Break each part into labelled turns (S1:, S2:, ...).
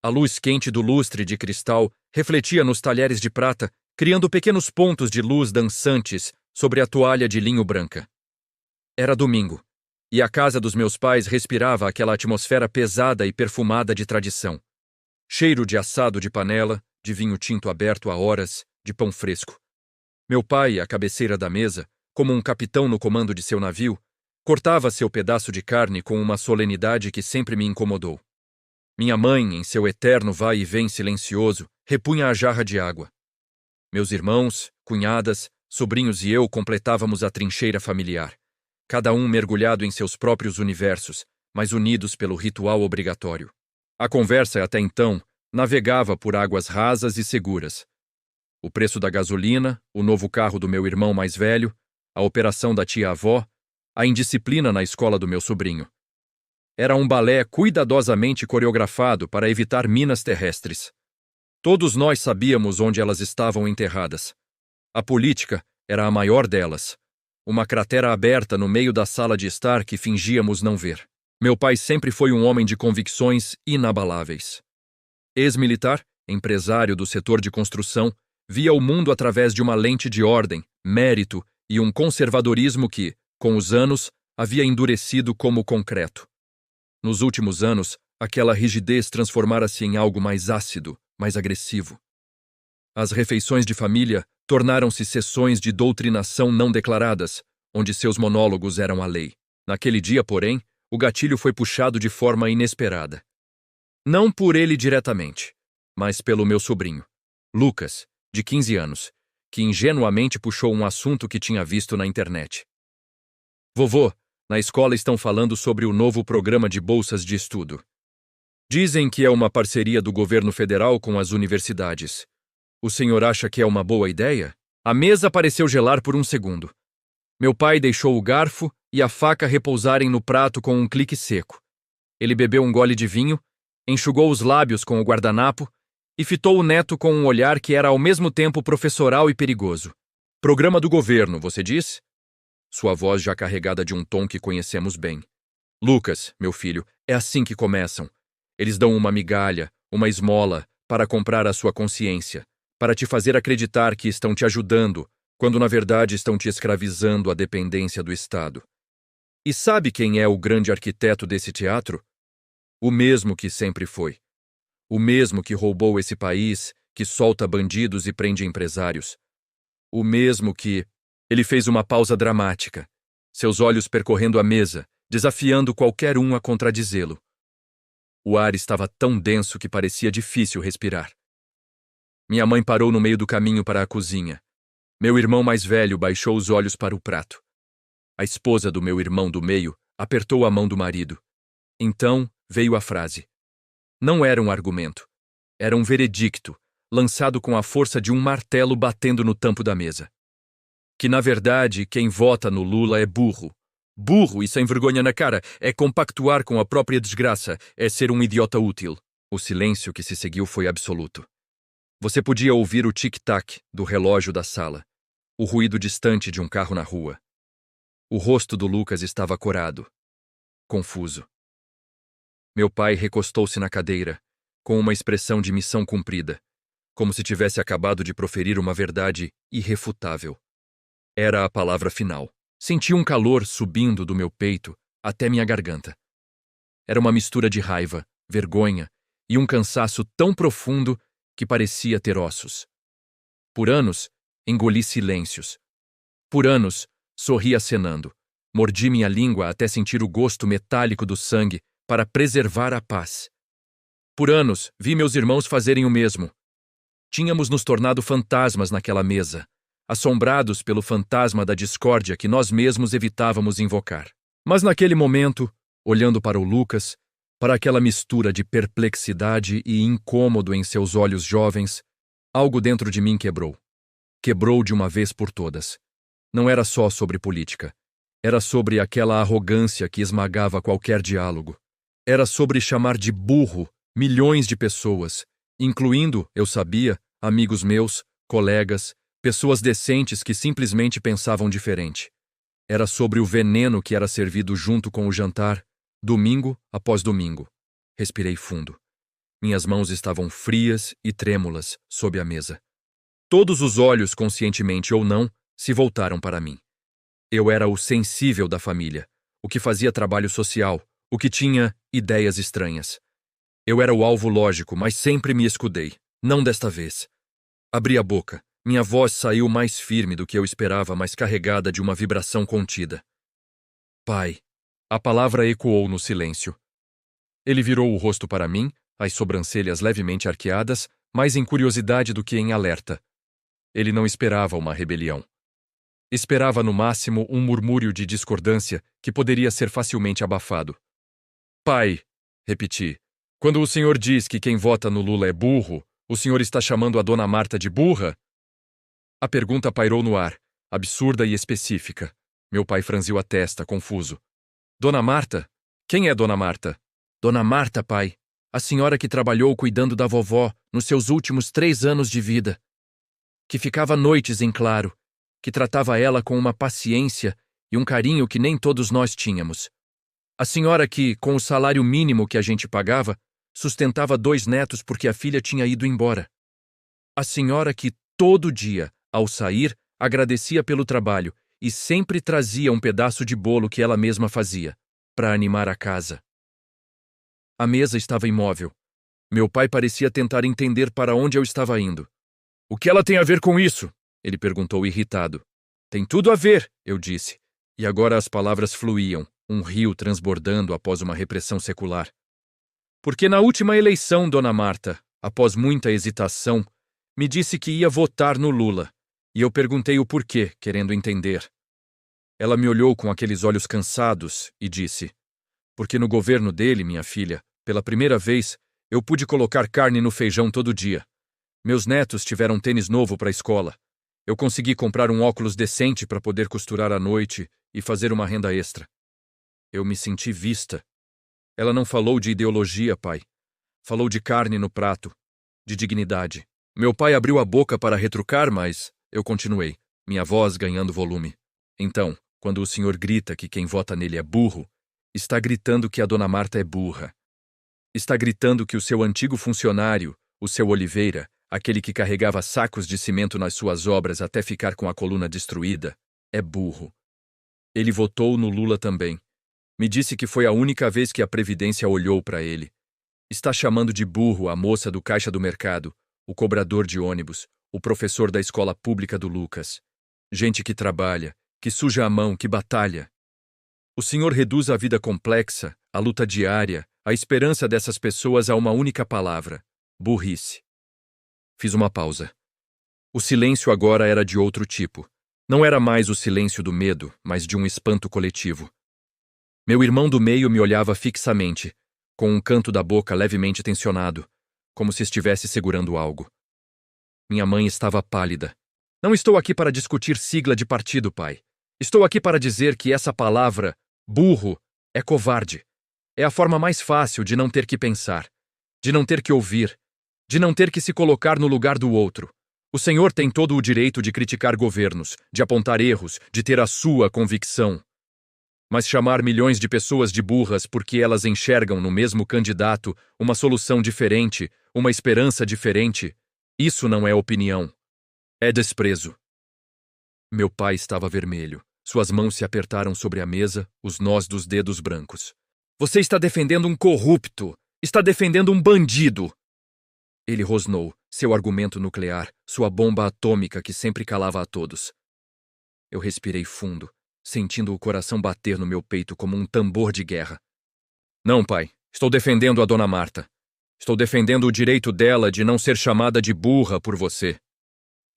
S1: A luz quente do lustre de cristal refletia nos talheres de prata, criando pequenos pontos de luz dançantes sobre a toalha de linho branca. Era domingo, e a casa dos meus pais respirava aquela atmosfera pesada e perfumada de tradição. Cheiro de assado de panela, de vinho tinto aberto há horas, de pão fresco. Meu pai, à cabeceira da mesa, como um capitão no comando de seu navio, cortava seu pedaço de carne com uma solenidade que sempre me incomodou. Minha mãe, em seu eterno vai e vem silencioso, repunha a jarra de água. Meus irmãos, cunhadas, sobrinhos e eu completávamos a trincheira familiar, cada um mergulhado em seus próprios universos, mas unidos pelo ritual obrigatório. A conversa, até então, navegava por águas rasas e seguras. O preço da gasolina, o novo carro do meu irmão mais velho, a operação da tia-avó, a indisciplina na escola do meu sobrinho. Era um balé cuidadosamente coreografado para evitar minas terrestres. Todos nós sabíamos onde elas estavam enterradas. A política era a maior delas. Uma cratera aberta no meio da sala de estar que fingíamos não ver. Meu pai sempre foi um homem de convicções inabaláveis. Ex-militar, empresário do setor de construção, via o mundo através de uma lente de ordem, mérito e um conservadorismo que, com os anos, havia endurecido como concreto. Nos últimos anos, aquela rigidez transformara-se em algo mais ácido, mais agressivo. As refeições de família tornaram-se sessões de doutrinação não declaradas, onde seus monólogos eram a lei. Naquele dia, porém, o gatilho foi puxado de forma inesperada. Não por ele diretamente, mas pelo meu sobrinho, Lucas, de 15 anos, que ingenuamente puxou um assunto que tinha visto na internet. Vovô, na escola estão falando sobre o novo programa de bolsas de estudo. Dizem que é uma parceria do governo federal com as universidades. O senhor acha que é uma boa ideia? A mesa pareceu gelar por um segundo. Meu pai deixou o garfo e a faca repousarem no prato com um clique seco. Ele bebeu um gole de vinho, enxugou os lábios com o guardanapo e fitou o neto com um olhar que era ao mesmo tempo professoral e perigoso. Programa do governo, você diz? Sua voz já carregada de um tom que conhecemos bem. Lucas, meu filho, é assim que começam. Eles dão uma migalha, uma esmola, para comprar a sua consciência, para te fazer acreditar que estão te ajudando, quando na verdade estão te escravizando à dependência do Estado. E sabe quem é o grande arquiteto desse teatro? O mesmo que sempre foi. O mesmo que roubou esse país, que solta bandidos e prende empresários. O mesmo que... Ele fez uma pausa dramática, seus olhos percorrendo a mesa, desafiando qualquer um a contradizê-lo. O ar estava tão denso que parecia difícil respirar. Minha mãe parou no meio do caminho para a cozinha. Meu irmão mais velho baixou os olhos para o prato. A esposa do meu irmão do meio apertou a mão do marido. Então veio a frase. Não era um argumento. Era um veredicto, lançado com a força de um martelo batendo no tampo da mesa. Que, na verdade, quem vota no Lula é burro. Burro e sem vergonha na cara, é compactuar com a própria desgraça, é ser um idiota útil. O silêncio que se seguiu foi absoluto. Você podia ouvir o tic-tac do relógio da sala, o ruído distante de um carro na rua. O rosto do Lucas estava corado, confuso. Meu pai recostou-se na cadeira, com uma expressão de missão cumprida, como se tivesse acabado de proferir uma verdade irrefutável. Era a palavra final. Senti um calor subindo do meu peito até minha garganta. Era uma mistura de raiva, vergonha e um cansaço tão profundo que parecia ter ossos. Por anos, engoli silêncios. Por anos, sorri acenando. Mordi minha língua até sentir o gosto metálico do sangue para preservar a paz. Por anos, vi meus irmãos fazerem o mesmo. Tínhamos nos tornado fantasmas naquela mesa, assombrados pelo fantasma da discórdia que nós mesmos evitávamos invocar. Mas naquele momento, olhando para o Lucas, para aquela mistura de perplexidade e incômodo em seus olhos jovens, algo dentro de mim quebrou. Quebrou de uma vez por todas. Não era só sobre política. Era sobre aquela arrogância que esmagava qualquer diálogo. Era sobre chamar de burro milhões de pessoas, incluindo, eu sabia, amigos meus, colegas, pessoas decentes que simplesmente pensavam diferente. Era sobre o veneno que era servido junto com o jantar, domingo após domingo. Respirei fundo. Minhas mãos estavam frias e trêmulas sob a mesa. Todos os olhos, conscientemente ou não, se voltaram para mim. Eu era o sensível da família, o que fazia trabalho social, o que tinha ideias estranhas. Eu era o alvo lógico, mas sempre me escudei. Não desta vez. Abri a boca. Minha voz saiu mais firme do que eu esperava, mas carregada de uma vibração contida. Pai. A palavra ecoou no silêncio. Ele virou o rosto para mim, as sobrancelhas levemente arqueadas, mais em curiosidade do que em alerta. Ele não esperava uma rebelião. Esperava, no máximo, um murmúrio de discordância que poderia ser facilmente abafado. Pai, repeti, quando o senhor diz que quem vota no Lula é burro, o senhor está chamando a dona Marta de burra? A pergunta pairou no ar, absurda e específica. Meu pai franziu a testa, confuso. Dona Marta? Quem é Dona Marta? Dona Marta, pai. A senhora que trabalhou cuidando da vovó nos seus últimos 3 anos de vida. Que ficava noites em claro, que tratava ela com uma paciência e um carinho que nem todos nós tínhamos. A senhora que, com o salário mínimo que a gente pagava, sustentava 2 netos porque a filha tinha ido embora. A senhora que, todo dia, ao sair, agradecia pelo trabalho e sempre trazia um pedaço de bolo que ela mesma fazia, para animar a casa. A mesa estava imóvel. Meu pai parecia tentar entender para onde eu estava indo. O que ela tem a ver com isso? Ele perguntou irritado. Tem tudo a ver, eu disse. E agora as palavras fluíam, um rio transbordando após uma repressão secular. Porque na última eleição, Dona Marta, após muita hesitação, me disse que ia votar no Lula, e eu perguntei o porquê, querendo entender. Ela me olhou com aqueles olhos cansados e disse: porque no governo dele, minha filha, pela primeira vez, eu pude colocar carne no feijão todo dia. Meus netos tiveram tênis novo para a escola. Eu consegui comprar um óculos decente para poder costurar à noite e fazer uma renda extra. Eu me senti vista. Ela não falou de ideologia, pai. Falou de carne no prato, de dignidade. Meu pai abriu a boca para retrucar, mas eu continuei, minha voz ganhando volume. Então, quando o senhor grita que quem vota nele é burro, está gritando que a dona Marta é burra. Está gritando que o seu antigo funcionário, o seu Oliveira, aquele que carregava sacos de cimento nas suas obras até ficar com a coluna destruída, é burro. Ele votou no Lula também. Me disse que foi a única vez que a Previdência olhou para ele. Está chamando de burro a moça do caixa do mercado, o cobrador de ônibus, o professor da escola pública do Lucas. Gente que trabalha, que suja a mão, que batalha. O senhor reduz a vida complexa, a luta diária, a esperança dessas pessoas a uma única palavra: burrice. Fiz uma pausa. O silêncio agora era de outro tipo. Não era mais o silêncio do medo, mas de um espanto coletivo. Meu irmão do meio me olhava fixamente, com um canto da boca levemente tensionado, como se estivesse segurando algo. Minha mãe estava pálida. Não estou aqui para discutir sigla de partido, pai. Estou aqui para dizer que essa palavra, burro, é covarde. É a forma mais fácil de não ter que pensar, de não ter que ouvir, de não ter que se colocar no lugar do outro. O senhor tem todo o direito de criticar governos, de apontar erros, de ter a sua convicção. Mas chamar milhões de pessoas de burras porque elas enxergam no mesmo candidato uma solução diferente, uma esperança diferente, isso não é opinião. É desprezo. Meu pai estava vermelho. Suas mãos se apertaram sobre a mesa, os nós dos dedos brancos. Você está defendendo um corrupto! Está defendendo um bandido! Ele rosnou, seu argumento nuclear, sua bomba atômica que sempre calava a todos. Eu respirei fundo, sentindo o coração bater no meu peito como um tambor de guerra. Não, pai, estou defendendo a dona Marta. Estou defendendo o direito dela de não ser chamada de burra por você.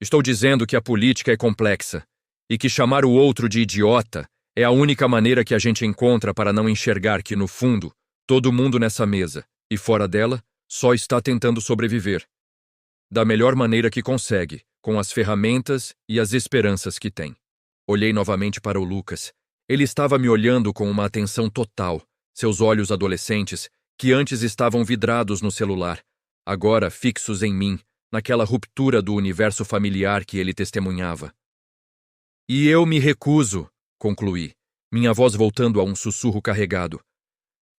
S1: Estou dizendo que a política é complexa e que chamar o outro de idiota é a única maneira que a gente encontra para não enxergar que, no fundo, todo mundo nessa mesa e fora dela só está tentando sobreviver. Da melhor maneira que consegue, com as ferramentas e as esperanças que tem. Olhei novamente para o Lucas. Ele estava me olhando com uma atenção total, seus olhos adolescentes, que antes estavam vidrados no celular, agora fixos em mim, naquela ruptura do universo familiar que ele testemunhava. E eu me recuso, concluí, minha voz voltando a um sussurro carregado,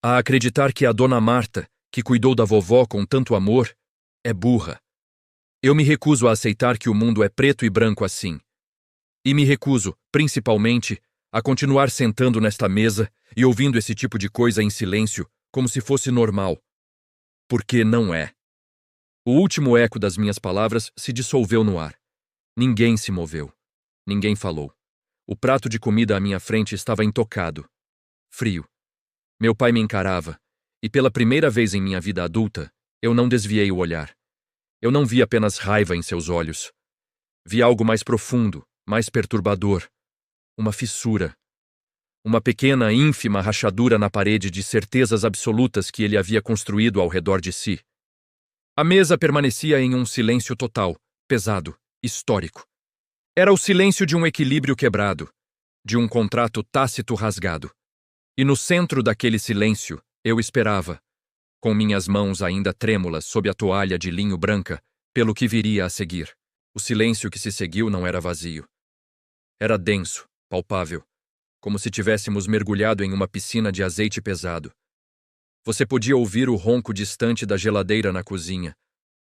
S1: a acreditar que a dona Marta, que cuidou da vovó com tanto amor, é burra. Eu me recuso a aceitar que o mundo é preto e branco assim. E me recuso, principalmente, a continuar sentando nesta mesa e ouvindo esse tipo de coisa em silêncio, como se fosse normal. Porque não é. O último eco das minhas palavras se dissolveu no ar. Ninguém se moveu. Ninguém falou. O prato de comida à minha frente estava intocado. Frio. Meu pai me encarava, e pela primeira vez em minha vida adulta, eu não desviei o olhar. Eu não vi apenas raiva em seus olhos. Vi algo mais profundo, mais perturbador. Uma fissura. Uma pequena, ínfima rachadura na parede de certezas absolutas que ele havia construído ao redor de si. A mesa permanecia em um silêncio total, pesado, histórico. Era o silêncio de um equilíbrio quebrado, de um contrato tácito rasgado. E no centro daquele silêncio, eu esperava, com minhas mãos ainda trêmulas sob a toalha de linho branca, pelo que viria a seguir. O silêncio que se seguiu não era vazio. Era denso, palpável, como se tivéssemos mergulhado em uma piscina de azeite pesado. Você podia ouvir o ronco distante da geladeira na cozinha,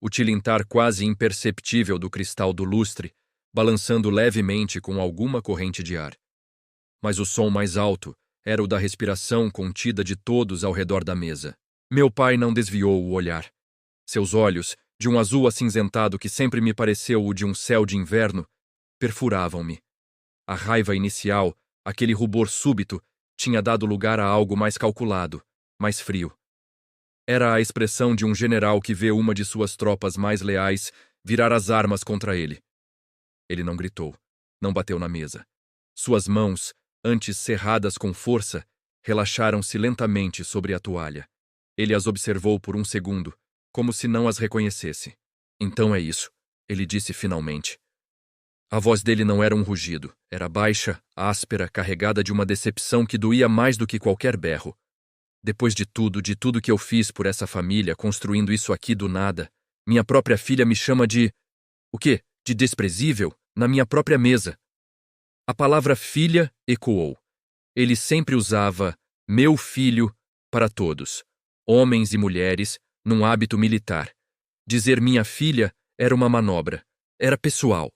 S1: o tilintar quase imperceptível do cristal do lustre, balançando levemente com alguma corrente de ar. Mas o som mais alto era o da respiração contida de todos ao redor da mesa. Meu pai não desviou o olhar. Seus olhos, de um azul acinzentado que sempre me pareceu o de um céu de inverno, perfuravam-me. A raiva inicial, aquele rubor súbito, tinha dado lugar a algo mais calculado, mais frio. Era a expressão de um general que vê uma de suas tropas mais leais virar as armas contra ele. Ele não gritou, não bateu na mesa. Suas mãos, antes cerradas com força, relaxaram-se lentamente sobre a toalha. Ele as observou por um segundo, como se não as reconhecesse. Então é isso, ele disse finalmente. A voz dele não era um rugido, era baixa, áspera, carregada de uma decepção que doía mais do que qualquer berro. Depois de tudo que eu fiz por essa família, construindo isso aqui do nada, minha própria filha me chama de... O quê? De desprezível? Na minha própria mesa. A palavra filha ecoou. Ele sempre usava meu filho para todos, homens e mulheres, num hábito militar. Dizer minha filha era uma manobra, era pessoal.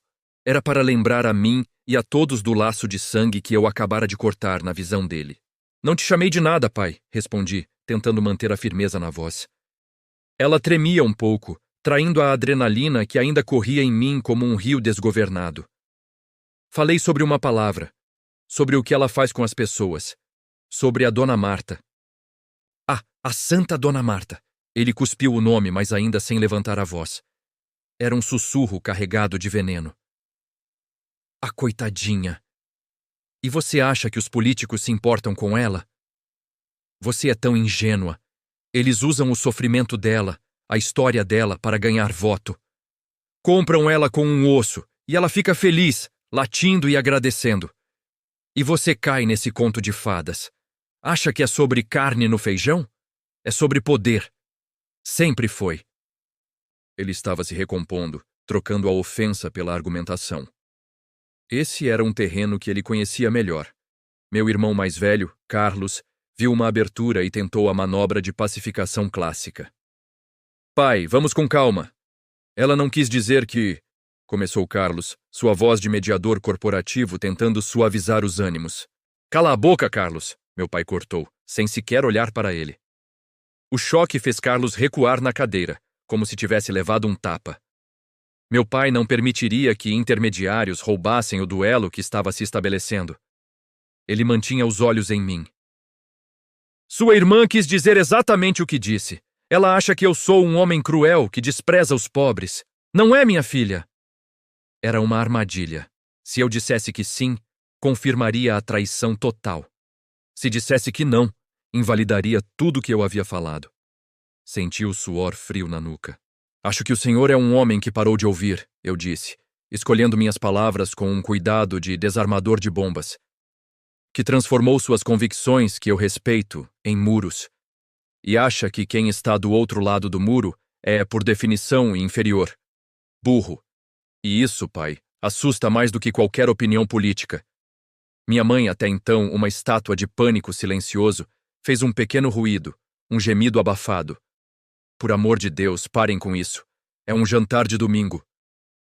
S1: Era para lembrar a mim e a todos do laço de sangue que eu acabara de cortar na visão dele. Não te chamei de nada, pai, respondi, tentando manter a firmeza na voz. Ela tremia um pouco, traindo a adrenalina que ainda corria em mim como um rio desgovernado. Falei sobre uma palavra, sobre o que ela faz com as pessoas, sobre a Dona Marta. Ah, a Santa Dona Marta! Ele cuspiu o nome, mas ainda sem levantar a voz. Era um sussurro carregado de veneno. A coitadinha! E você acha que os políticos se importam com ela? Você é tão ingênua. Eles usam o sofrimento dela, a história dela, para ganhar voto. Compram ela com um osso, e ela fica feliz, latindo e agradecendo. E você cai nesse conto de fadas. Acha que é sobre carne no feijão? É sobre poder. Sempre foi. Ele estava se recompondo, trocando a ofensa pela argumentação. Esse era um terreno que ele conhecia melhor. Meu irmão mais velho, Carlos, viu uma abertura e tentou a manobra de pacificação clássica. Pai, vamos com calma. Ela não quis dizer que... Começou Carlos, sua voz de mediador corporativo tentando suavizar os ânimos. Cala a boca, Carlos, meu pai cortou, sem sequer olhar para ele. O choque fez Carlos recuar na cadeira, como se tivesse levado um tapa. Meu pai não permitiria que intermediários roubassem o duelo que estava se estabelecendo. Ele mantinha os olhos em mim. Sua irmã quis dizer exatamente o que disse. Ela acha que eu sou um homem cruel que despreza os pobres. Não é, minha filha? Era uma armadilha. Se eu dissesse que sim, confirmaria a traição total. Se dissesse que não, invalidaria tudo que eu havia falado. Senti o suor frio na nuca. Acho que o senhor é um homem que parou de ouvir, eu disse, escolhendo minhas palavras com um cuidado de desarmador de bombas, que transformou suas convicções, que eu respeito, em muros, e acha que quem está do outro lado do muro é, por definição, inferior. Burro. E isso, pai, assusta mais do que qualquer opinião política. Minha mãe, até então uma estátua de pânico silencioso, fez um pequeno ruído, um gemido abafado, Por amor de Deus, parem com isso. É um jantar de domingo.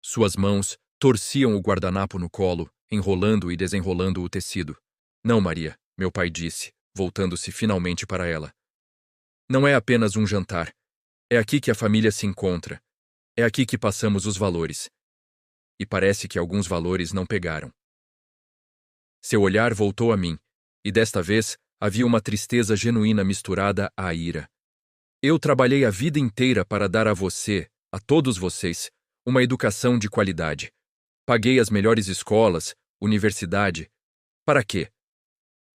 S1: Suas mãos torciam o guardanapo no colo, enrolando e desenrolando o tecido. Não, Maria, meu pai disse, voltando-se finalmente para ela. Não é apenas um jantar. É aqui que a família se encontra. É aqui que passamos os valores. E parece que alguns valores não pegaram. Seu olhar voltou a mim, e desta vez havia uma tristeza genuína misturada à ira. Eu trabalhei a vida inteira para dar a você, a todos vocês, uma educação de qualidade. Paguei as melhores escolas, universidade. Para quê?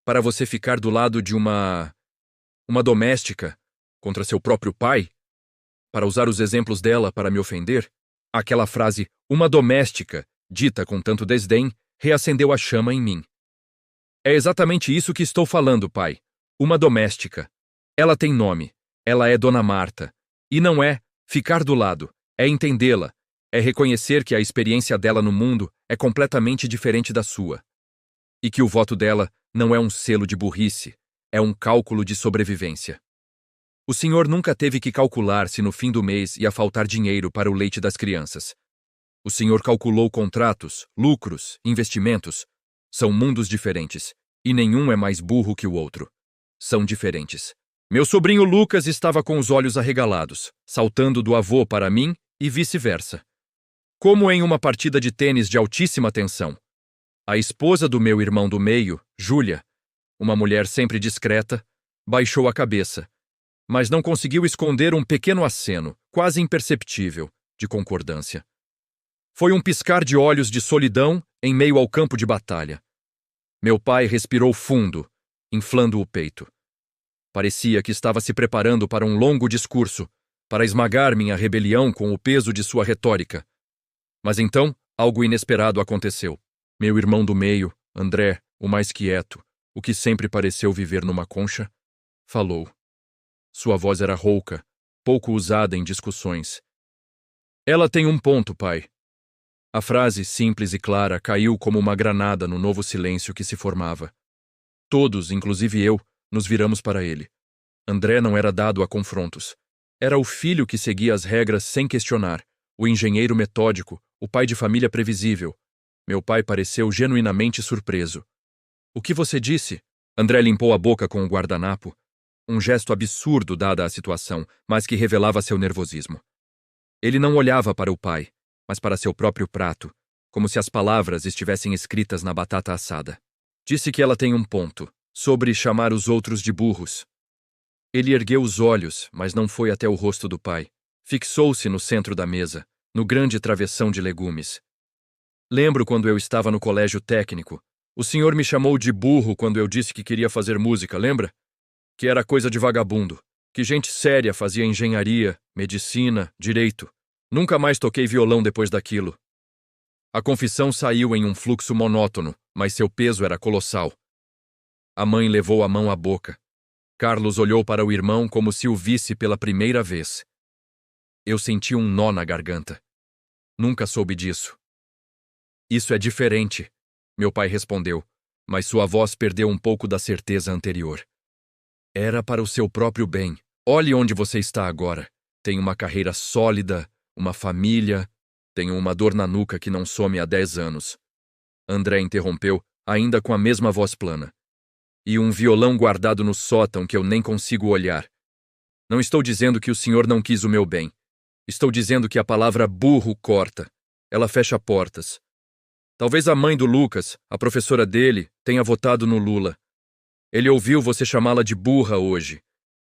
S1: Para você ficar do lado de uma doméstica contra seu próprio pai? Para usar os exemplos dela para me ofender? Aquela frase, uma doméstica, dita com tanto desdém, reacendeu a chama em mim. É exatamente isso que estou falando, pai. Uma doméstica. Ela tem nome. Ela é Dona Marta. E não é ficar do lado, é entendê-la, é reconhecer que a experiência dela no mundo é completamente diferente da sua. E que o voto dela não é um selo de burrice, é um cálculo de sobrevivência. O senhor nunca teve que calcular se no fim do mês ia faltar dinheiro para o leite das crianças. O senhor calculou contratos, lucros, investimentos. São mundos diferentes, e nenhum é mais burro que o outro. São diferentes. Meu sobrinho Lucas estava com os olhos arregalados, saltando do avô para mim e vice-versa. Como em uma partida de tênis de altíssima tensão. A esposa do meu irmão do meio, Júlia, uma mulher sempre discreta, baixou a cabeça, mas não conseguiu esconder um pequeno aceno, quase imperceptível, de concordância. Foi um piscar de olhos de solidão em meio ao campo de batalha. Meu pai respirou fundo, inflando o peito. Parecia que estava se preparando para um longo discurso, para esmagar minha rebelião com o peso de sua retórica. Mas então, algo inesperado aconteceu. Meu irmão do meio, André, o mais quieto, o que sempre pareceu viver numa concha, falou. Sua voz era rouca, pouco usada em discussões. Ela tem um ponto, pai. A frase, simples e clara, caiu como uma granada no novo silêncio que se formava. Todos, inclusive eu, nos viramos para ele. André não era dado a confrontos. Era o filho que seguia as regras sem questionar, o engenheiro metódico, o pai de família previsível. Meu pai pareceu genuinamente surpreso. O que você disse? André limpou a boca com o guardanapo. Um gesto absurdo dada a situação, mas que revelava seu nervosismo. Ele não olhava para o pai, mas para seu próprio prato, como se as palavras estivessem escritas na batata assada. Disse que ela tem um ponto, sobre chamar os outros de burros. Ele ergueu os olhos, mas não foi até o rosto do pai. Fixou-se no centro da mesa, no grande travessão de legumes. Lembro quando eu estava no colégio técnico. O senhor me chamou de burro quando eu disse que queria fazer música, lembra? Que era coisa de vagabundo. Que gente séria fazia engenharia, medicina, direito. Nunca mais toquei violão depois daquilo. A confissão saiu em um fluxo monótono, mas seu peso era colossal. A mãe levou a mão à boca. Carlos olhou para o irmão como se o visse pela primeira vez. Eu senti um nó na garganta. Nunca soube disso. Isso é diferente, meu pai respondeu, mas sua voz perdeu um pouco da certeza anterior. Era para o seu próprio bem. Olhe onde você está agora. Tem uma carreira sólida, uma família, tem uma dor na nuca que não some há 10 anos. André interrompeu, ainda com a mesma voz plana. E um violão guardado no sótão que eu nem consigo olhar. Não estou dizendo que o senhor não quis o meu bem. Estou dizendo que a palavra burro corta. Ela fecha portas. Talvez a mãe do Lucas, a professora dele, tenha votado no Lula. Ele ouviu você chamá-la de burra hoje.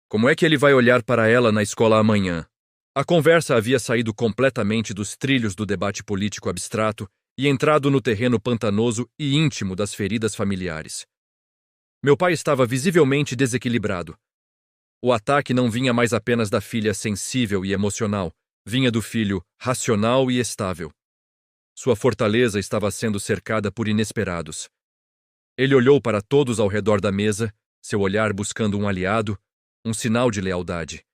S1: Como é que ele vai olhar para ela na escola amanhã? A conversa havia saído completamente dos trilhos do debate político abstrato e entrado no terreno pantanoso e íntimo das feridas familiares. Meu pai estava visivelmente desequilibrado. O ataque não vinha mais apenas da filha sensível e emocional, vinha do filho racional e estável. Sua fortaleza estava sendo cercada por inesperados. Ele olhou para todos ao redor da mesa, seu olhar buscando um aliado, um sinal de lealdade.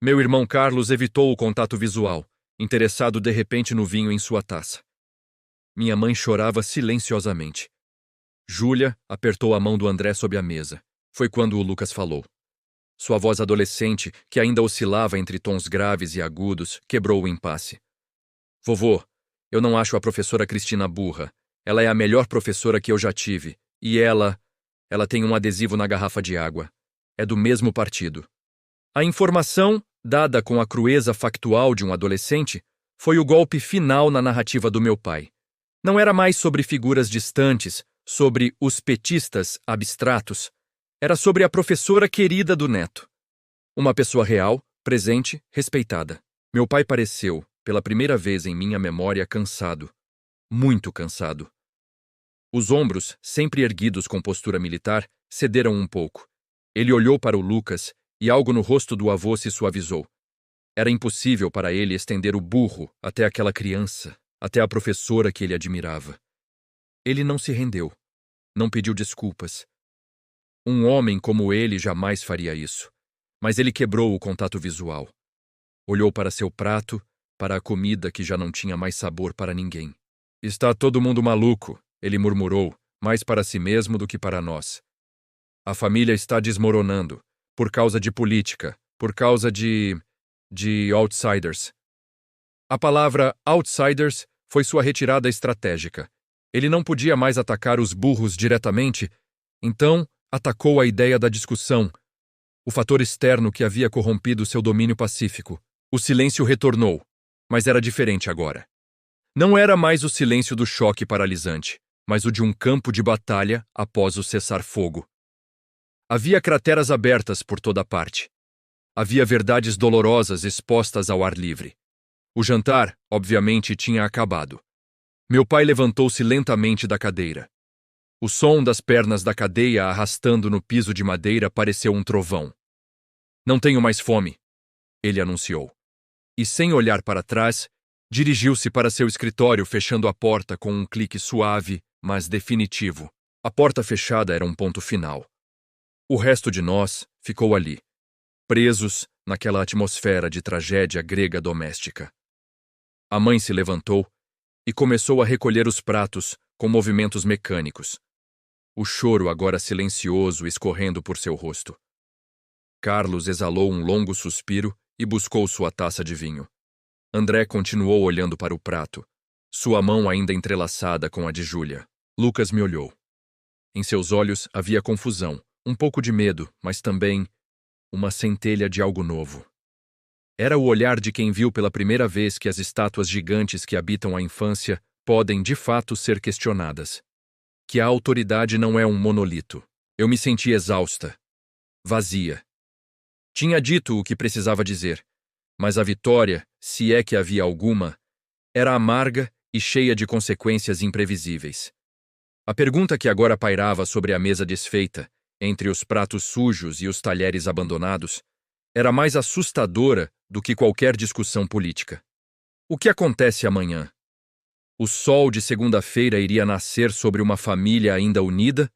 S1: Meu irmão Carlos evitou o contato visual, interessado de repente no vinho em sua taça. Minha mãe chorava silenciosamente. Júlia apertou a mão do André sob a mesa. Foi quando o Lucas falou. Sua voz adolescente, que ainda oscilava entre tons graves e agudos, quebrou o impasse. Vovô, eu não acho a professora Cristina burra. Ela é a melhor professora que eu já tive. E ela tem um adesivo na garrafa de água. É do mesmo partido. A informação, dada com a crueza factual de um adolescente, foi o golpe final na narrativa do meu pai. Não era mais sobre figuras distantes, sobre os petistas abstratos. Era sobre a professora querida do neto. Uma pessoa real, presente, respeitada. Meu pai pareceu, pela primeira vez em minha memória, cansado. Muito cansado. Os ombros, sempre erguidos com postura militar, cederam um pouco. Ele olhou para o Lucas e algo no rosto do avô se suavizou. Era impossível para ele estender o burro até aquela criança, até a professora que ele admirava. Ele não se rendeu. Não pediu desculpas. Um homem como ele jamais faria isso. Mas ele quebrou o contato visual. Olhou para seu prato, para a comida que já não tinha mais sabor para ninguém. Está todo mundo maluco, ele murmurou, mais para si mesmo do que para nós. A família está desmoronando, por causa de política, por causa de outsiders. A palavra outsiders foi sua retirada estratégica. Ele não podia mais atacar os burros diretamente, então atacou a ideia da discussão, o fator externo que havia corrompido seu domínio pacífico. O silêncio retornou, mas era diferente agora. Não era mais o silêncio do choque paralisante, mas o de um campo de batalha após o cessar-fogo. Havia crateras abertas por toda parte. Havia verdades dolorosas expostas ao ar livre. O jantar, obviamente, tinha acabado. Meu pai levantou-se lentamente da cadeira. O som das pernas da cadeia arrastando no piso de madeira pareceu um trovão. Não tenho mais fome, ele anunciou. E sem olhar para trás, dirigiu-se para seu escritório fechando a porta com um clique suave, mas definitivo. A porta fechada era um ponto final. O resto de nós ficou ali, presos naquela atmosfera de tragédia grega doméstica. A mãe se levantou e começou a recolher os pratos com movimentos mecânicos. O choro agora silencioso escorrendo por seu rosto. Carlos exalou um longo suspiro e buscou sua taça de vinho. André continuou olhando para o prato, sua mão ainda entrelaçada com a de Júlia. Lucas me olhou. Em seus olhos havia confusão, um pouco de medo, mas também uma centelha de algo novo. Era o olhar de quem viu pela primeira vez que as estátuas gigantes que habitam a infância podem, de fato, ser questionadas. Que a autoridade não é um monolito. Eu me senti exausta, vazia. Tinha dito o que precisava dizer, mas a vitória, se é que havia alguma, era amarga e cheia de consequências imprevisíveis. A pergunta que agora pairava sobre a mesa desfeita, entre os pratos sujos e os talheres abandonados, era mais assustadora do que qualquer discussão política. O que acontece amanhã? O sol de segunda-feira iria nascer sobre uma família ainda unida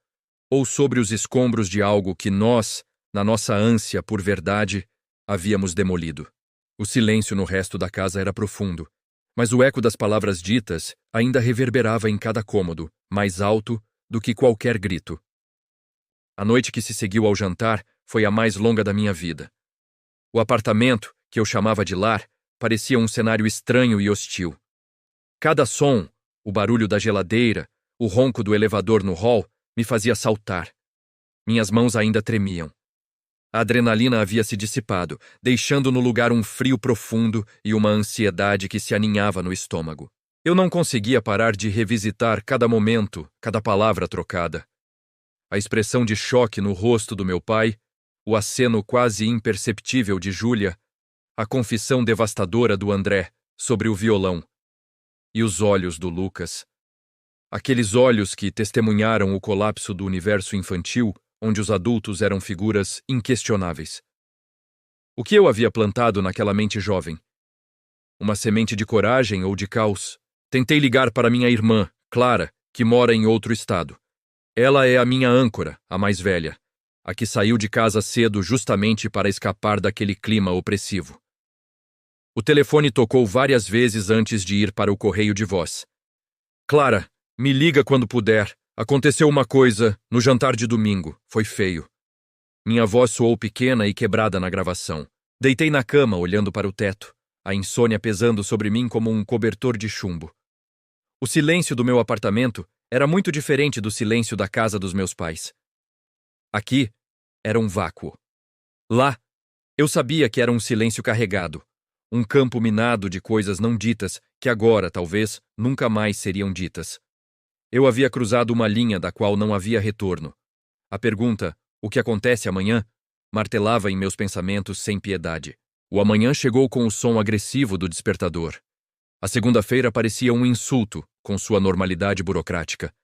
S1: ou sobre os escombros de algo que nós, na nossa ânsia por verdade, havíamos demolido? O silêncio no resto da casa era profundo, mas o eco das palavras ditas ainda reverberava em cada cômodo, mais alto do que qualquer grito. A noite que se seguiu ao jantar foi a mais longa da minha vida. O apartamento, que eu chamava de lar, parecia um cenário estranho e hostil. Cada som, o barulho da geladeira, o ronco do elevador no hall, me fazia saltar. Minhas mãos ainda tremiam. A adrenalina havia se dissipado, deixando no lugar um frio profundo e uma ansiedade que se aninhava no estômago. Eu não conseguia parar de revisitar cada momento, cada palavra trocada. A expressão de choque no rosto do meu pai, o aceno quase imperceptível de Júlia, a confissão devastadora do André sobre o violão. E os olhos do Lucas. Aqueles olhos que testemunharam o colapso do universo infantil, onde os adultos eram figuras inquestionáveis. O que eu havia plantado naquela mente jovem? Uma semente de coragem ou de caos? Tentei ligar para minha irmã, Clara, que mora em outro estado. Ela é a minha âncora, a mais velha, a que saiu de casa cedo justamente para escapar daquele clima opressivo. O telefone tocou várias vezes antes de ir para o correio de voz. Clara, me liga quando puder. Aconteceu uma coisa no jantar de domingo. Foi feio. Minha voz soou pequena e quebrada na gravação. Deitei na cama, olhando para o teto, a insônia pesando sobre mim como um cobertor de chumbo. O silêncio do meu apartamento era muito diferente do silêncio da casa dos meus pais. Aqui era um vácuo. Lá, eu sabia que era um silêncio carregado, um campo minado de coisas não ditas que agora, talvez, nunca mais seriam ditas. Eu havia cruzado uma linha da qual não havia retorno. A pergunta, o que acontece amanhã, martelava em meus pensamentos sem piedade. O amanhã chegou com o som agressivo do despertador. A segunda-feira parecia um insulto, com sua normalidade burocrática.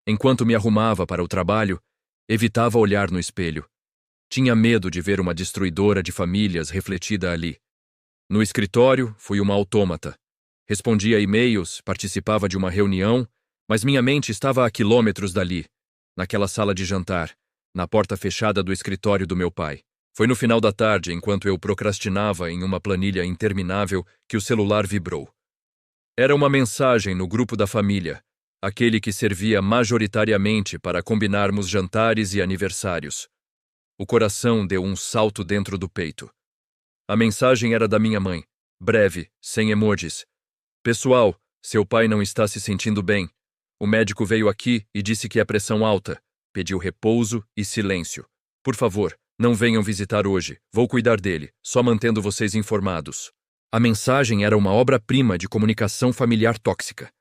S1: Enquanto me arrumava para o trabalho, evitava olhar no espelho. Tinha medo de ver uma destruidora de famílias refletida ali. No escritório, fui uma autômata. Respondia e-mails, participava de uma reunião, mas minha mente estava a quilômetros dali, naquela sala de jantar, na porta fechada do escritório do meu pai. Foi no final da tarde, enquanto eu procrastinava em uma planilha interminável, que o celular vibrou. Era uma mensagem no grupo da família, aquele que servia majoritariamente para combinarmos jantares e aniversários. O coração deu um salto dentro do peito. A mensagem era da minha mãe, breve, sem emojis. Pessoal, seu pai não está se sentindo bem. O médico veio aqui e disse que é pressão alta. Pediu repouso e silêncio. Por favor, não venham visitar hoje. Vou cuidar dele, só mantendo vocês informados. A mensagem era uma obra-prima de comunicação familiar tóxica.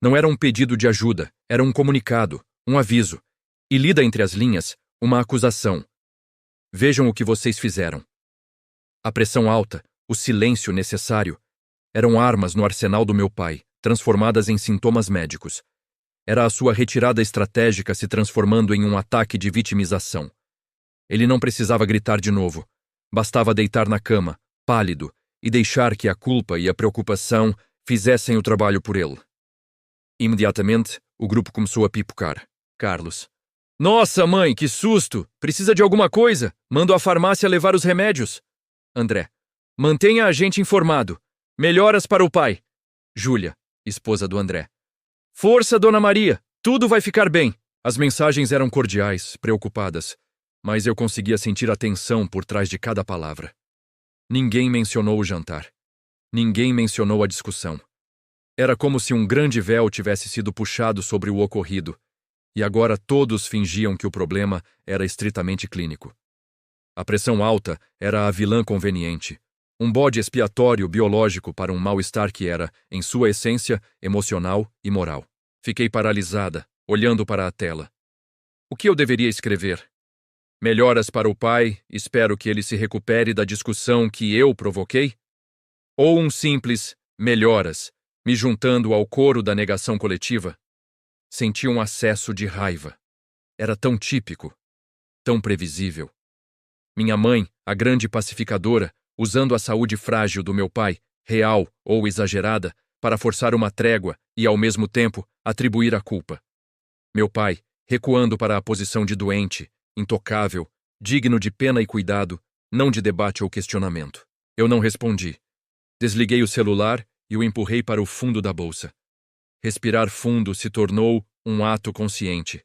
S1: Não era um pedido de ajuda, era um comunicado, um aviso. E lida entre as linhas, uma acusação. Vejam o que vocês fizeram. A pressão alta, o silêncio necessário, eram armas no arsenal do meu pai, transformadas em sintomas médicos. Era a sua retirada estratégica se transformando em um ataque de vitimização. Ele não precisava gritar de novo. Bastava deitar na cama, pálido, e deixar que a culpa e a preocupação fizessem o trabalho por ele. Imediatamente, o grupo começou a pipocar. Carlos. Nossa, mãe, que susto! Precisa de alguma coisa? Mando à farmácia levar os remédios. André. Mantenha a gente informado. Melhoras para o pai. Júlia, esposa do André. Força, Dona Maria. Tudo vai ficar bem. As mensagens eram cordiais, preocupadas, mas eu conseguia sentir a tensão por trás de cada palavra. Ninguém mencionou o jantar. Ninguém mencionou a discussão. Era como se um grande véu tivesse sido puxado sobre o ocorrido, e agora todos fingiam que o problema era estritamente clínico. A pressão alta era a vilã conveniente, um bode expiatório biológico para um mal-estar que era, em sua essência, emocional e moral. Fiquei paralisada, olhando para a tela. O que eu deveria escrever? Melhoras para o pai, espero que ele se recupere da discussão que eu provoquei? Ou um simples melhoras, me juntando ao coro da negação coletiva? Senti um acesso de raiva. Era tão típico, tão previsível. Minha mãe, a grande pacificadora, usando a saúde frágil do meu pai, real ou exagerada, para forçar uma trégua e, ao mesmo tempo, atribuir a culpa. Meu pai, recuando para a posição de doente, intocável, digno de pena e cuidado, não de debate ou questionamento. Eu não respondi. Desliguei o celular e o empurrei para o fundo da bolsa. Respirar fundo se tornou um ato consciente.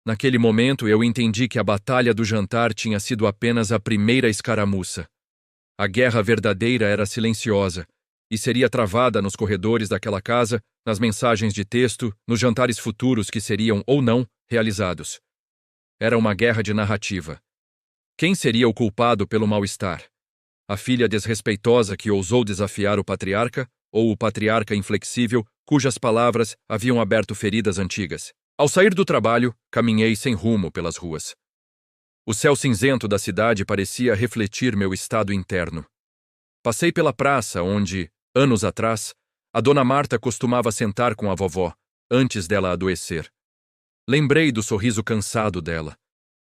S1: Naquele momento, eu entendi que a batalha do jantar tinha sido apenas a primeira escaramuça. A guerra verdadeira era silenciosa e seria travada nos corredores daquela casa, nas mensagens de texto, nos jantares futuros que seriam ou não realizados. Era uma guerra de narrativa. Quem seria o culpado pelo mal-estar? A filha desrespeitosa que ousou desafiar o patriarca ou o patriarca inflexível cujas palavras haviam aberto feridas antigas? Ao sair do trabalho, caminhei sem rumo pelas ruas. O céu cinzento da cidade parecia refletir meu estado interno. Passei pela praça onde, anos atrás, a Dona Marta costumava sentar com a vovó, antes dela adoecer. Lembrei do sorriso cansado dela,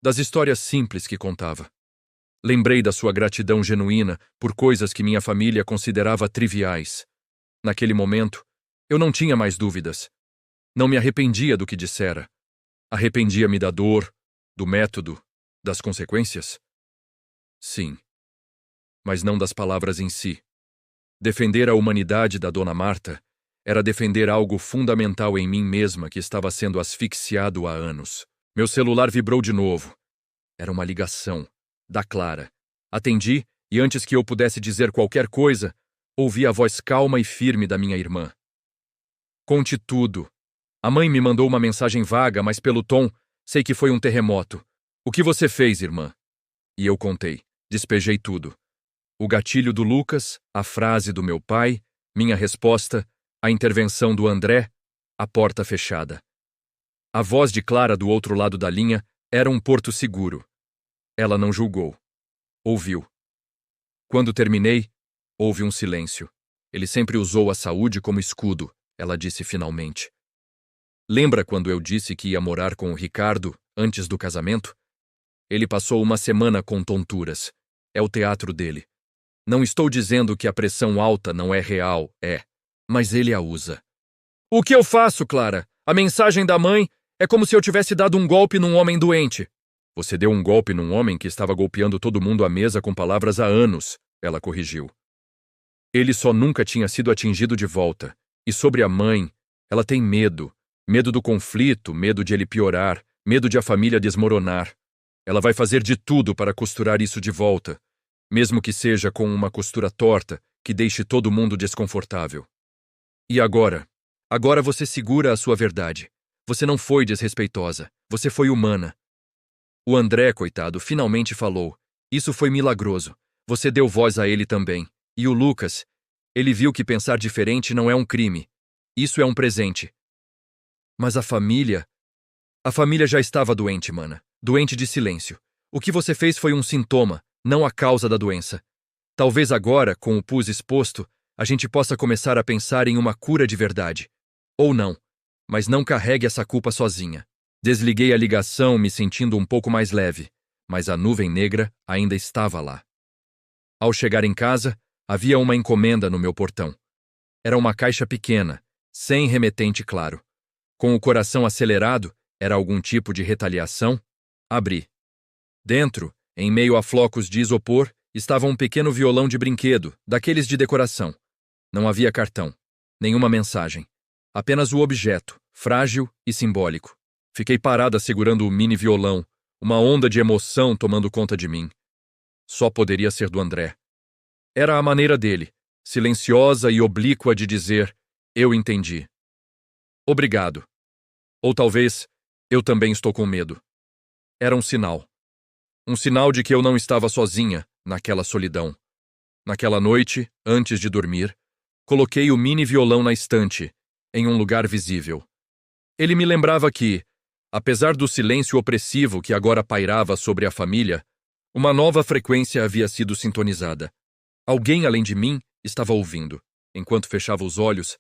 S1: das histórias simples que contava. Lembrei da sua gratidão genuína por coisas que minha família considerava triviais. Naquele momento, eu não tinha mais dúvidas. Não me arrependia do que dissera. Arrependia-me da dor, do método, das consequências? Sim. Mas não das palavras em si. Defender a humanidade da Dona Marta era defender algo fundamental em mim mesma que estava sendo asfixiado há anos. Meu celular vibrou de novo. Era uma ligação. Da Clara. Atendi, e antes que eu pudesse dizer qualquer coisa, ouvi a voz calma e firme da minha irmã. Conte tudo. A mãe me mandou uma mensagem vaga, mas pelo tom, sei que foi um terremoto. O que você fez, irmã? E eu contei. Despejei tudo. O gatilho do Lucas, a frase do meu pai, minha resposta, a intervenção do André, a porta fechada. A voz de Clara do outro lado da linha era um porto seguro. Ela não julgou. Ouviu. Quando terminei, houve um silêncio. Ele sempre usou a saúde como escudo, ela disse finalmente. Lembra quando eu disse que ia morar com o Ricardo antes do casamento? Ele passou uma semana com tonturas. É o teatro dele. Não estou dizendo que a pressão alta não é real, mas ele a usa. O que eu faço, Clara? A mensagem da mãe é como se eu tivesse dado um golpe num homem doente. Você deu um golpe num homem que estava golpeando todo mundo à mesa com palavras há anos, ela corrigiu. Ele só nunca tinha sido atingido de volta. E sobre a mãe, ela tem medo. Medo do conflito, medo de ele piorar, medo de a família desmoronar. Ela vai fazer de tudo para costurar isso de volta, mesmo que seja com uma costura torta que deixe todo mundo desconfortável. E agora? Agora você segura a sua verdade. Você não foi desrespeitosa, você foi humana. O André, coitado, finalmente falou. Isso foi milagroso. Você deu voz a ele também. E o Lucas, ele viu que pensar diferente não é um crime. Isso é um presente. Mas a família já estava doente, mana. Doente de silêncio. O que você fez foi um sintoma, não a causa da doença. Talvez agora, com o pus exposto, a gente possa começar a pensar em uma cura de verdade. Ou não. Mas não carregue essa culpa sozinha. Desliguei a ligação, me sentindo um pouco mais leve, mas a nuvem negra ainda estava lá. Ao chegar em casa, havia uma encomenda no meu portão. Era uma caixa pequena, sem remetente claro. Com o coração acelerado, era algum tipo de retaliação? Abri. Dentro, em meio a flocos de isopor, estava um pequeno violão de brinquedo, daqueles de decoração. Não havia cartão, nenhuma mensagem. Apenas o objeto, frágil e simbólico. Fiquei parada segurando o mini violão, uma onda de emoção tomando conta de mim. Só poderia ser do André. Era a maneira dele, silenciosa e oblíqua de dizer, eu entendi. Obrigado. Ou talvez, eu também estou com medo. Era um sinal. Um sinal de que eu não estava sozinha naquela solidão. Naquela noite, antes de dormir, coloquei o mini violão na estante, em um lugar visível. Ele me lembrava que, apesar do silêncio opressivo que agora pairava sobre a família, uma nova frequência havia sido sintonizada. Alguém além de mim estava ouvindo. Enquanto fechava os olhos,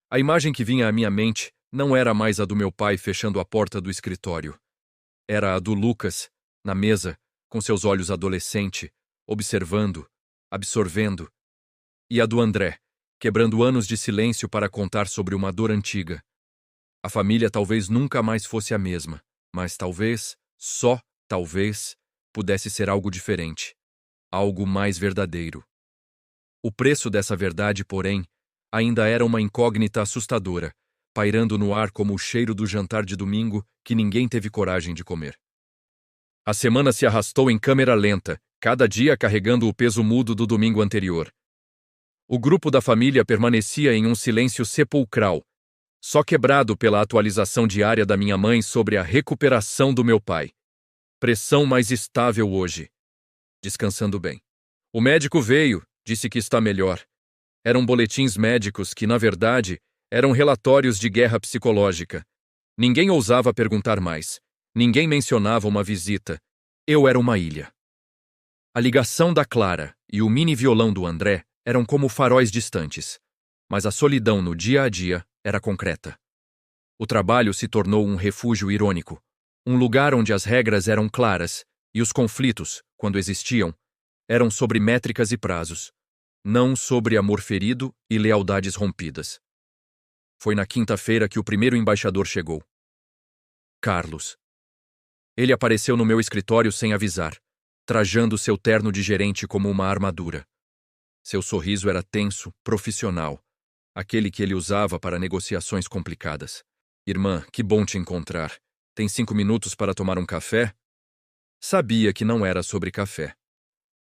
S1: a imagem que vinha à minha mente não era mais a do meu pai fechando a porta do escritório. Era a do Lucas, na mesa, com seus olhos adolescente, observando, absorvendo. E a do André, quebrando anos de silêncio para contar sobre uma dor antiga. A família talvez nunca mais fosse a mesma, mas talvez, só talvez, pudesse ser algo diferente. Algo mais verdadeiro. O preço dessa verdade, porém, ainda era uma incógnita assustadora, pairando no ar como o cheiro do jantar de domingo que ninguém teve coragem de comer. A semana se arrastou em câmera lenta, cada dia carregando o peso mudo do domingo anterior. O grupo da família permanecia em um silêncio sepulcral, só quebrado pela atualização diária da minha mãe sobre a recuperação do meu pai. Pressão mais estável hoje. Descansando bem. O médico veio, disse que está melhor. Eram boletins médicos que, na verdade, eram relatórios de guerra psicológica. Ninguém ousava perguntar mais. Ninguém mencionava uma visita. Eu era uma ilha. A ligação da Clara e o mini violão do André eram como faróis distantes. Mas a solidão no dia a dia era concreta. O trabalho se tornou um refúgio irônico. Um lugar onde as regras eram claras e os conflitos, quando existiam, eram sobre métricas e prazos, não sobre amor ferido e lealdades rompidas. Foi na quinta-feira que o primeiro embaixador chegou. Carlos. Ele apareceu no meu escritório sem avisar, trajando seu terno de gerente como uma armadura. Seu sorriso era tenso, profissional, aquele que ele usava para negociações complicadas. Irmã, que bom te encontrar. Tem 5 minutos para tomar um café? Sabia que não era sobre café.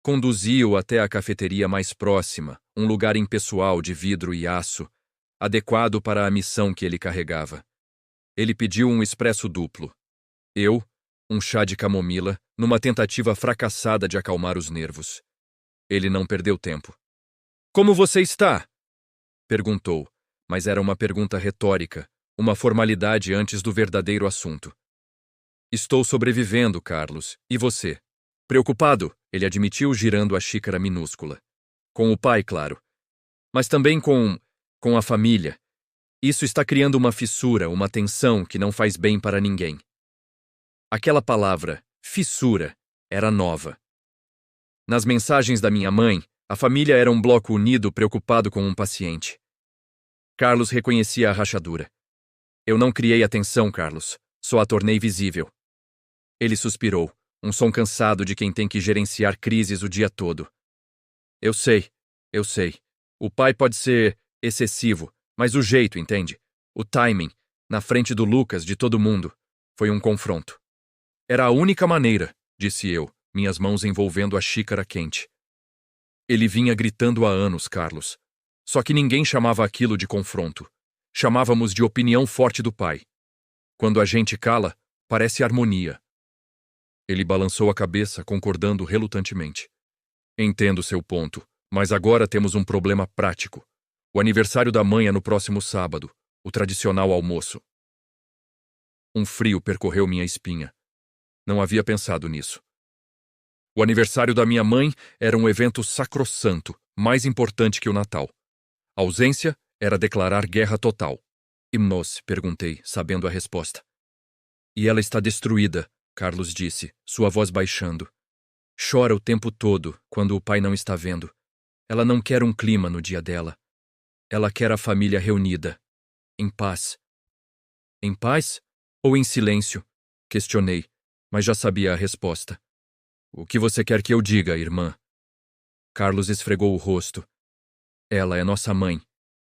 S1: Conduzi-o até a cafeteria mais próxima, um lugar impessoal de vidro e aço, adequado para a missão que ele carregava. Ele pediu um expresso duplo. Eu, um chá de camomila, numa tentativa fracassada de acalmar os nervos. Ele não perdeu tempo. "Como você está?" perguntou, mas era uma pergunta retórica, uma formalidade antes do verdadeiro assunto. "Estou sobrevivendo, Carlos. E você?" "Preocupado", ele admitiu, girando a xícara minúscula. "Com o pai, claro. Mas também com a família. Isso está criando uma fissura, uma tensão que não faz bem para ninguém." Aquela palavra, fissura, era nova. Nas mensagens da minha mãe, a família era um bloco unido preocupado com um paciente. Carlos reconhecia a rachadura. "Eu não criei a tensão, Carlos. Só a tornei visível." Ele suspirou, um som cansado de quem tem que gerenciar crises o dia todo. Eu sei. O pai pode ser excessivo, mas o jeito, entende? O timing, na frente do Lucas, de todo mundo, foi um confronto. Era a única maneira, disse eu, minhas mãos envolvendo a xícara quente. Ele vinha gritando há anos, Carlos. Só que ninguém chamava aquilo de confronto. Chamávamos de opinião forte do pai. Quando a gente cala, parece harmonia. Ele balançou a cabeça, concordando relutantemente. Entendo seu ponto, mas agora temos um problema prático. O aniversário da mãe é no próximo sábado, o tradicional almoço. Um frio percorreu minha espinha. Não havia pensado nisso. O aniversário da minha mãe era um evento sacrossanto, mais importante que o Natal. A ausência era declarar guerra total. "E nós?", perguntei, sabendo a resposta. "E ela está destruída", Carlos disse, sua voz baixando. "Chora o tempo todo, quando o pai não está vendo. Ela não quer um clima no dia dela. Ela quer a família reunida, em paz." "Em paz? Ou em silêncio?", questionei, mas já sabia a resposta. "O que você quer que eu diga, irmã?" Carlos esfregou o rosto. "Ela é nossa mãe.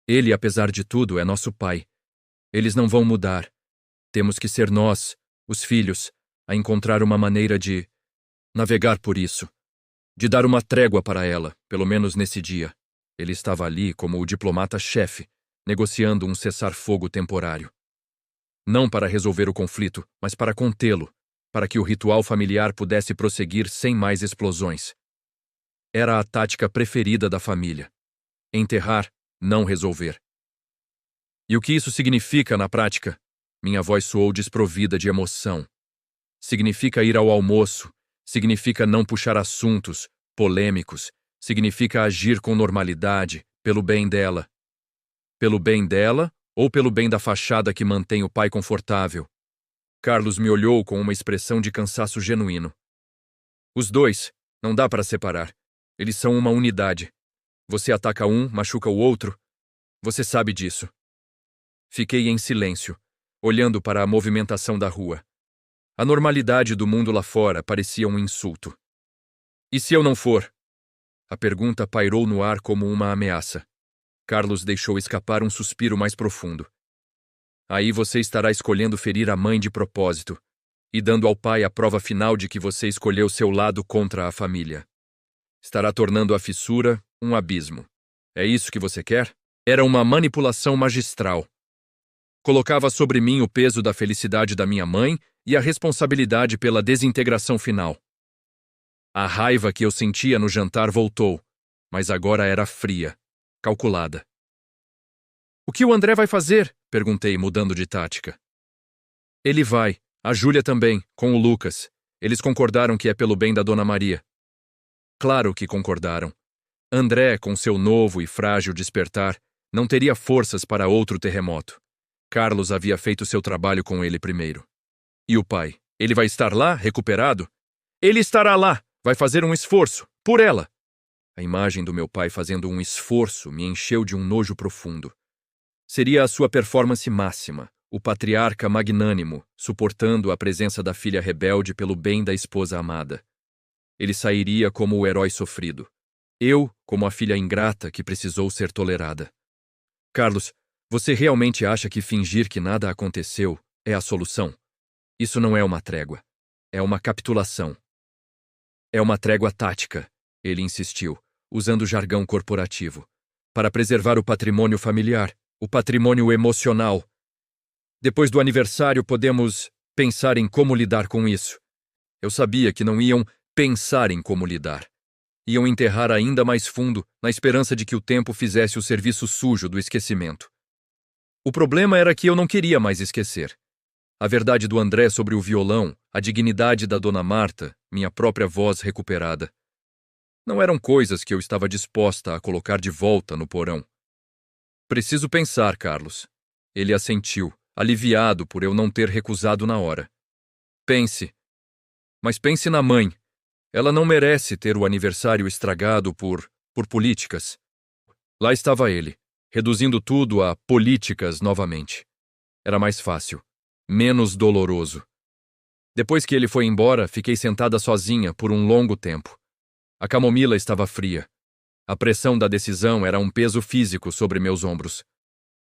S1: Ele, apesar de tudo, é nosso pai. Eles não vão mudar. Temos que ser nós, os filhos, a encontrar uma maneira de navegar por isso. De dar uma trégua para ela, pelo menos nesse dia." Ele estava ali como o diplomata-chefe, negociando um cessar-fogo temporário. Não para resolver o conflito, mas para contê-lo, para que o ritual familiar pudesse prosseguir sem mais explosões. Era a tática preferida da família. Enterrar, não resolver. "E o que isso significa na prática?" Minha voz soou desprovida de emoção. "Significa ir ao almoço, significa não puxar assuntos polêmicos, significa agir com normalidade, pelo bem dela." "Pelo bem dela ou pelo bem da fachada que mantém o pai confortável?" Carlos me olhou com uma expressão de cansaço genuíno. "Os dois, não dá para separar. Eles são uma unidade. Você ataca um, machuca o outro. Você sabe disso." Fiquei em silêncio, olhando para a movimentação da rua. A normalidade do mundo lá fora parecia um insulto. "E se eu não for?" A pergunta pairou no ar como uma ameaça. Carlos deixou escapar um suspiro mais profundo. "Aí você estará escolhendo ferir a mãe de propósito e dando ao pai a prova final de que você escolheu seu lado contra a família. Estará tornando a fissura um abismo. É isso que você quer?" Era uma manipulação magistral. Colocava sobre mim o peso da felicidade da minha mãe e a responsabilidade pela desintegração final. A raiva que eu sentia no jantar voltou, mas agora era fria, calculada. "O que o André vai fazer?", perguntei, mudando de tática. "Ele vai, a Júlia também, com o Lucas. Eles concordaram que é pelo bem da Dona Maria." Claro que concordaram. André, com seu novo e frágil despertar, não teria forças para outro terremoto. Carlos havia feito seu trabalho com ele primeiro. E o pai? Ele vai estar lá, recuperado? "Ele estará lá, vai fazer um esforço, por ela." A imagem do meu pai fazendo um esforço me encheu de um nojo profundo. Seria a sua performance máxima, o patriarca magnânimo, suportando a presença da filha rebelde pelo bem da esposa amada. Ele sairia como o herói sofrido. Eu, como a filha ingrata que precisou ser tolerada. "Carlos, você realmente acha que fingir que nada aconteceu é a solução? Isso não é uma trégua." É uma capitulação. É uma trégua tática, ele insistiu, usando jargão corporativo, para preservar o patrimônio familiar, o patrimônio emocional. Depois do aniversário, podemos pensar em como lidar com isso. Eu sabia que não iam pensar em como lidar. Iam enterrar ainda mais fundo, na esperança de que o tempo fizesse o serviço sujo do esquecimento. O problema era que eu não queria mais esquecer. A verdade do André sobre o violão, a dignidade da Dona Marta, minha própria voz recuperada. Não eram coisas que eu estava disposta a colocar de volta no porão. Preciso pensar, Carlos. Ele assentiu, aliviado por eu não ter recusado na hora. Pense. Mas pense na mãe. Ela não merece ter o aniversário estragado por políticas. Lá estava ele, reduzindo tudo a políticas novamente. Era mais fácil, menos doloroso. Depois que ele foi embora, fiquei sentada sozinha por um longo tempo. A camomila estava fria. A pressão da decisão era um peso físico sobre meus ombros.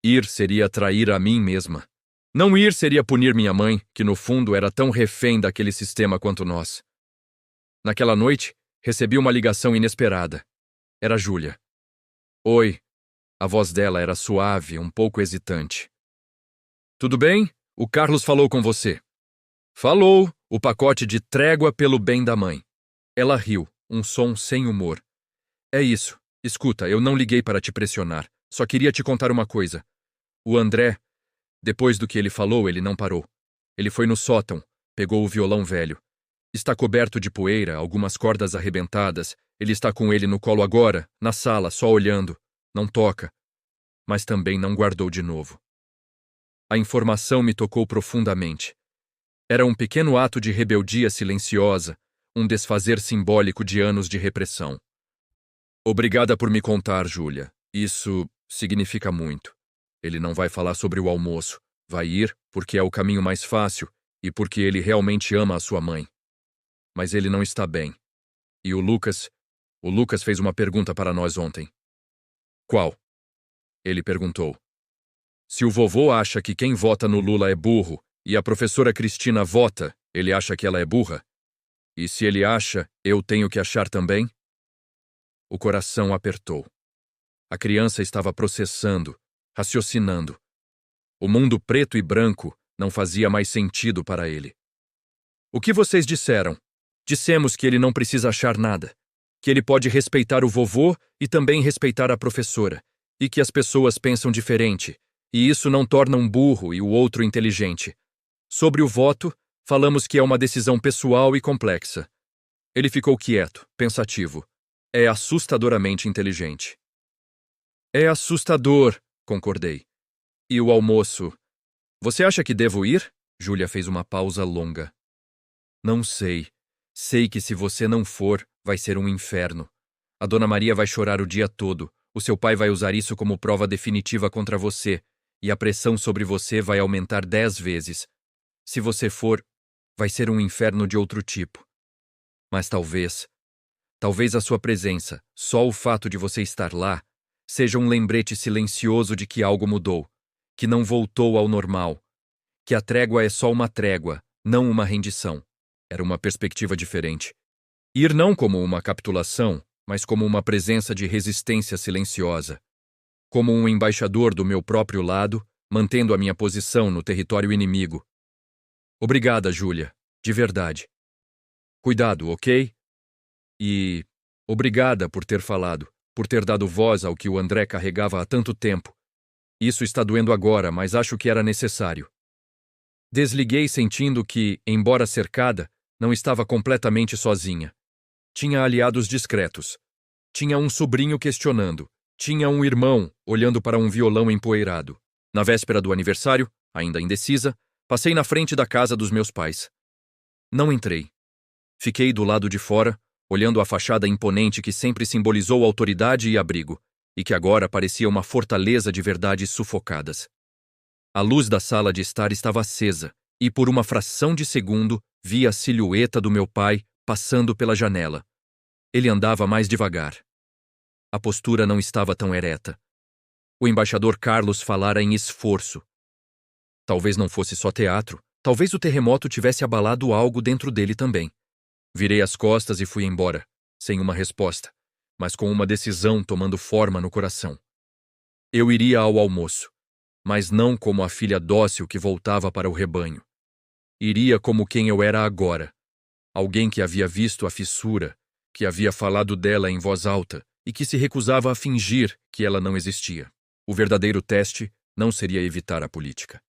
S1: Ir seria trair a mim mesma. Não ir seria punir minha mãe, que no fundo era tão refém daquele sistema quanto nós. Naquela noite, recebi uma ligação inesperada. Era Júlia. Oi. A voz dela era suave, um pouco hesitante. Tudo bem? O Carlos falou com você. Falou, o pacote de trégua pelo bem da mãe. Ela riu, um som sem humor. É isso. Escuta, eu não liguei para te pressionar. Só queria te contar uma coisa. O André, depois do que ele falou, ele não parou. Ele foi no sótão, pegou o violão velho. Está coberto de poeira, algumas cordas arrebentadas. Ele está com ele no colo agora, na sala, só olhando. Não toca. Mas também não guardou de novo. A informação me tocou profundamente. Era um pequeno ato de rebeldia silenciosa, um desfazer simbólico de anos de repressão. Obrigada por me contar, Júlia. Isso significa muito. Ele não vai falar sobre o almoço. Vai ir porque é o caminho mais fácil e porque ele realmente ama a sua mãe. Mas ele não está bem. E o Lucas fez uma pergunta para nós ontem. Qual? Ele perguntou. Se o vovô acha que quem vota no Lula é burro e a professora Cristina vota, ele acha que ela é burra? E se ele acha, eu tenho que achar também? O coração apertou. A criança estava processando, raciocinando. O mundo preto e branco não fazia mais sentido para ele. O que vocês disseram? Dissemos que ele não precisa achar nada, que ele pode respeitar o vovô e também respeitar a professora, e que as pessoas pensam diferente, e isso não torna um burro e o outro inteligente. Sobre o voto, falamos que é uma decisão pessoal e complexa. Ele ficou quieto, pensativo. É assustadoramente inteligente. É assustador, concordei. E o almoço? Você acha que devo ir? Júlia fez uma pausa longa. Não sei. Sei que se você não for, vai ser um inferno. A Dona Maria vai chorar o dia todo. O seu pai vai usar isso como prova definitiva contra você. E a pressão sobre você vai aumentar 10 vezes. Se você for, vai ser um inferno de outro tipo. Mas talvez a sua presença, só o fato de você estar lá, seja um lembrete silencioso de que algo mudou, que não voltou ao normal, que a trégua é só uma trégua, não uma rendição. Era uma perspectiva diferente. Ir não como uma capitulação, mas como uma presença de resistência silenciosa. Como um embaixador do meu próprio lado, mantendo a minha posição no território inimigo. Obrigada, Júlia, de verdade. Cuidado, ok? E obrigada por ter falado, por ter dado voz ao que o André carregava há tanto tempo. Isso está doendo agora, mas acho que era necessário. Desliguei sentindo que, embora cercada, não estava completamente sozinha. Tinha aliados discretos. Tinha um sobrinho questionando. Tinha um irmão olhando para um violão empoeirado. Na véspera do aniversário, ainda indecisa, passei na frente da casa dos meus pais. Não entrei. Fiquei do lado de fora, olhando a fachada imponente que sempre simbolizou autoridade e abrigo, e que agora parecia uma fortaleza de verdades sufocadas. A luz da sala de estar estava acesa, e por uma fração de segundo vi a silhueta do meu pai passando pela janela. Ele andava mais devagar. A postura não estava tão ereta. O embaixador Carlos falara em esforço. Talvez não fosse só teatro, Talvez o terremoto tivesse abalado algo dentro dele também. Virei as costas e fui embora, sem uma resposta, mas com uma decisão tomando forma no coração. Eu iria ao almoço, mas não como a filha dócil que voltava para o rebanho. Iria como quem eu era agora, alguém que havia visto a fissura, que havia falado dela em voz alta e que se recusava a fingir que ela não existia. O verdadeiro teste não seria evitar a política.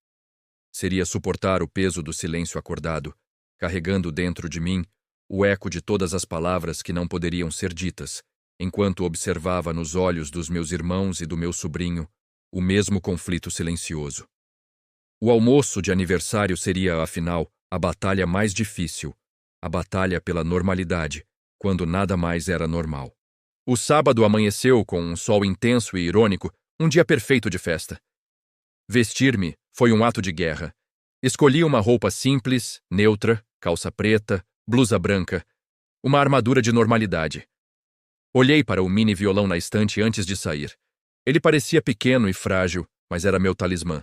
S1: Seria suportar o peso do silêncio acordado, carregando dentro de mim o eco de todas as palavras que não poderiam ser ditas, enquanto observava nos olhos dos meus irmãos e do meu sobrinho o mesmo conflito silencioso. O almoço de aniversário seria, afinal, a batalha mais difícil, a batalha pela normalidade, quando nada mais era normal. O sábado amanheceu com um sol intenso e irônico, um dia perfeito de festa. Vestir-me foi um ato de guerra. Escolhi uma roupa simples, neutra, calça preta, blusa branca, uma armadura de normalidade. Olhei para o mini violão na estante antes de sair. Ele parecia pequeno e frágil, mas era meu talismã.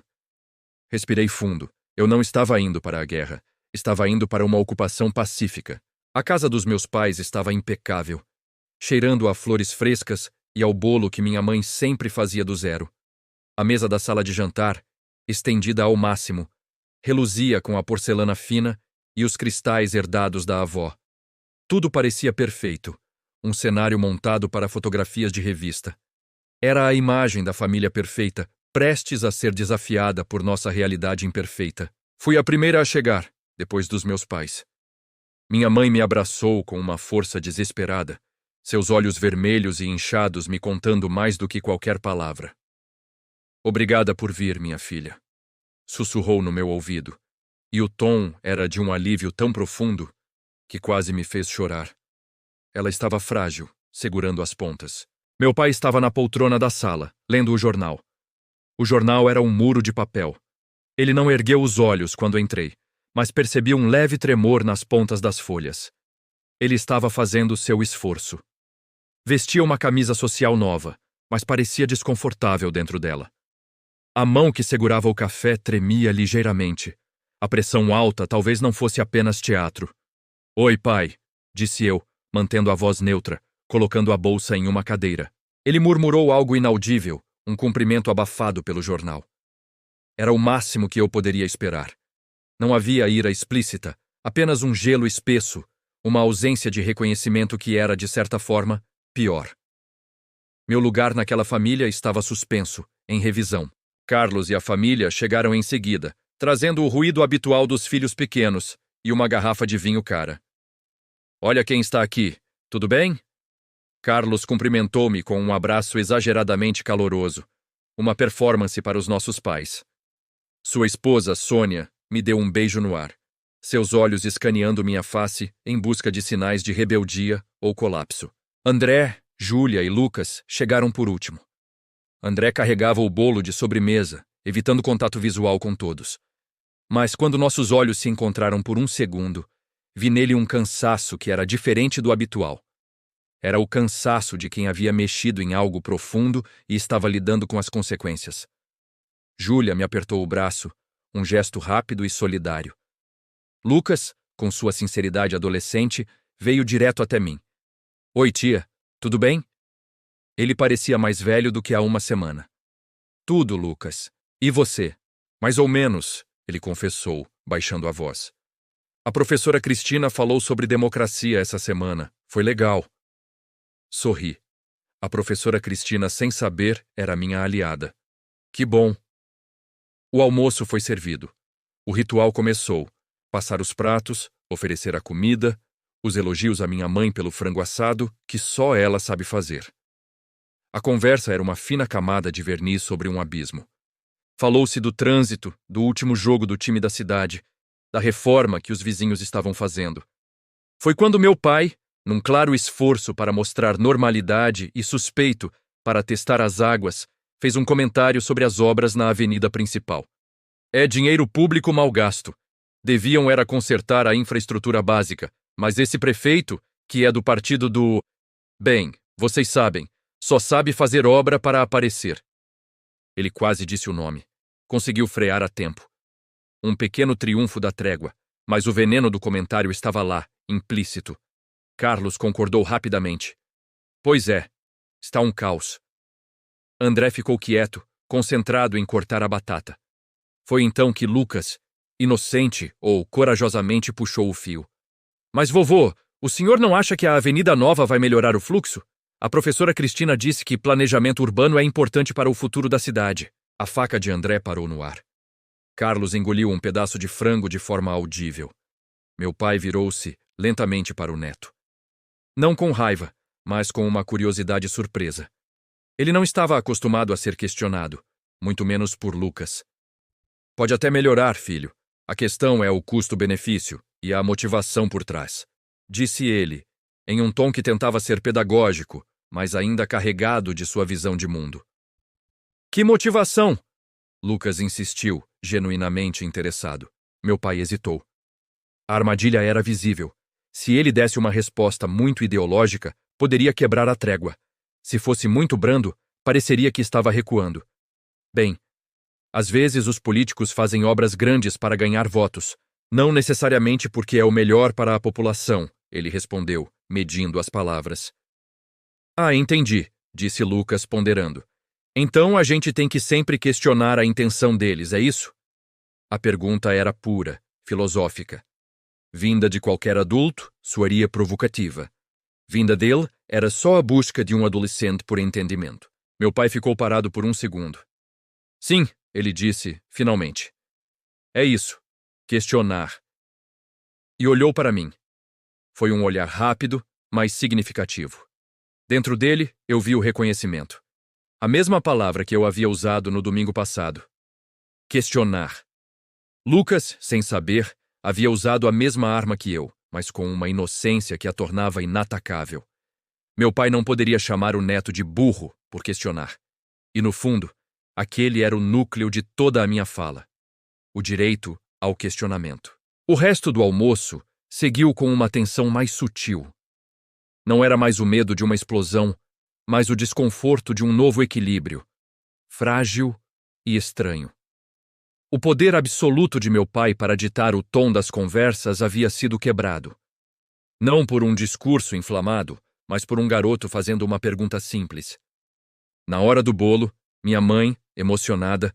S1: Respirei fundo. Eu não estava indo para a guerra. Estava indo para uma ocupação pacífica. A casa dos meus pais estava impecável, cheirando a flores frescas e ao bolo que minha mãe sempre fazia do zero. A mesa da sala de jantar, estendida ao máximo, reluzia com a porcelana fina e os cristais herdados da avó. Tudo parecia perfeito, um cenário montado para fotografias de revista. Era a imagem da família perfeita, prestes a ser desafiada por nossa realidade imperfeita. Fui a primeira a chegar, depois dos meus pais. Minha mãe me abraçou com uma força desesperada, seus olhos vermelhos e inchados me contando mais do que qualquer palavra. Obrigada por vir, minha filha, sussurrou no meu ouvido, e o tom era de um alívio tão profundo que quase me fez chorar. Ela estava frágil, segurando as pontas. Meu pai estava na poltrona da sala, lendo o jornal. O jornal era um muro de papel. Ele não ergueu os olhos quando entrei, mas percebi um leve tremor nas pontas das folhas. Ele estava fazendo seu esforço. Vestia uma camisa social nova, mas parecia desconfortável dentro dela. A mão que segurava o café tremia ligeiramente. A pressão alta talvez não fosse apenas teatro. Oi, pai, disse eu, mantendo a voz neutra, colocando a bolsa em uma cadeira. Ele murmurou algo inaudível, um cumprimento abafado pelo jornal. Era o máximo que eu poderia esperar. Não havia ira explícita, apenas um gelo espesso, uma ausência de reconhecimento que era, de certa forma, pior. Meu lugar naquela família estava suspenso, em revisão. Carlos e a família chegaram em seguida, trazendo o ruído habitual dos filhos pequenos e uma garrafa de vinho cara. Olha quem está aqui, tudo bem? Carlos cumprimentou-me com um abraço exageradamente caloroso, uma performance para os nossos pais. Sua esposa, Sônia, me deu um beijo no ar, seus olhos escaneando minha face em busca de sinais de rebeldia ou colapso. André, Júlia e Lucas chegaram por último. André carregava o bolo de sobremesa, evitando contato visual com todos. Mas quando nossos olhos se encontraram por um segundo, vi nele um cansaço que era diferente do habitual. Era o cansaço de quem havia mexido em algo profundo e estava lidando com as consequências. Júlia me apertou o braço, um gesto rápido e solidário. Lucas, com sua sinceridade adolescente, veio direto até mim. Oi, tia, tudo bem? Ele parecia mais velho do que há uma semana. Tudo, Lucas. E você? Mais ou menos, ele confessou, baixando a voz. A professora Cristina falou sobre democracia essa semana. Foi legal. Sorri. A professora Cristina, sem saber, era minha aliada. Que bom. O almoço foi servido. O ritual começou. Passar os pratos, oferecer a comida, os elogios à minha mãe pelo frango assado, que só ela sabe fazer. A conversa era uma fina camada de verniz sobre um abismo. Falou-se do trânsito, do último jogo do time da cidade, da reforma que os vizinhos estavam fazendo. Foi quando meu pai, num claro esforço para mostrar normalidade e suspeito para testar as águas, fez um comentário sobre as obras na avenida principal. É dinheiro público mal gasto. Deviam era consertar a infraestrutura básica, mas esse prefeito, que é do partido do... Bem, vocês sabem, só sabe fazer obra para aparecer. Ele quase disse o nome. Conseguiu frear a tempo. um pequeno triunfo da trégua, mas o veneno do comentário estava lá, implícito. Carlos concordou rapidamente. Pois é, está um caos. André ficou quieto, concentrado em cortar a batata. Foi então que Lucas, inocente ou corajosamente, puxou o fio. Mas vovô, o senhor não acha que a Avenida Nova vai melhorar o fluxo? A professora Cristina disse que planejamento urbano é importante para o futuro da cidade. A faca de André parou no ar. Carlos engoliu um pedaço de frango de forma audível. Meu pai virou-se lentamente para o neto. Não com raiva, mas com uma curiosidade surpresa. Ele não estava acostumado a ser questionado, muito menos por Lucas. Pode até melhorar, filho. A questão é o custo-benefício e a motivação por trás, disse ele, em um tom que tentava ser pedagógico, mas ainda carregado de sua visão de mundo. Que motivação? Lucas insistiu, genuinamente interessado. Meu pai hesitou. A armadilha era visível. Se ele desse uma resposta muito ideológica, poderia quebrar a trégua. Se fosse muito brando, pareceria que estava recuando. Bem, às vezes os políticos fazem obras grandes para ganhar votos, não necessariamente porque é o melhor para a população, ele respondeu, medindo as palavras. Ah, entendi, disse Lucas, ponderando. Então a gente tem que sempre questionar a intenção deles, é isso? A pergunta era pura, filosófica. Vinda de qualquer adulto, soaria provocativa. Vinda dele, era só a busca de um adolescente por entendimento. Meu pai ficou parado por um segundo. Sim, ele disse, finalmente. É isso, questionar. E olhou para mim. Foi um olhar rápido, mas significativo. Dentro dele, eu vi o reconhecimento. A mesma palavra que eu havia usado no domingo passado. Questionar. Lucas, sem saber, havia usado a mesma arma que eu, mas com uma inocência que a tornava inatacável. Meu pai não poderia chamar o neto de burro por questionar. E, no fundo, aquele era o núcleo de toda a minha fala. O direito ao questionamento. O resto do almoço seguiu com uma tensão mais sutil. Não era mais o medo de uma explosão, mas o desconforto de um novo equilíbrio, frágil e estranho. O poder absoluto de meu pai para ditar o tom das conversas havia sido quebrado. Não por um discurso inflamado, mas por um garoto fazendo uma pergunta simples. Na hora do bolo, minha mãe, emocionada,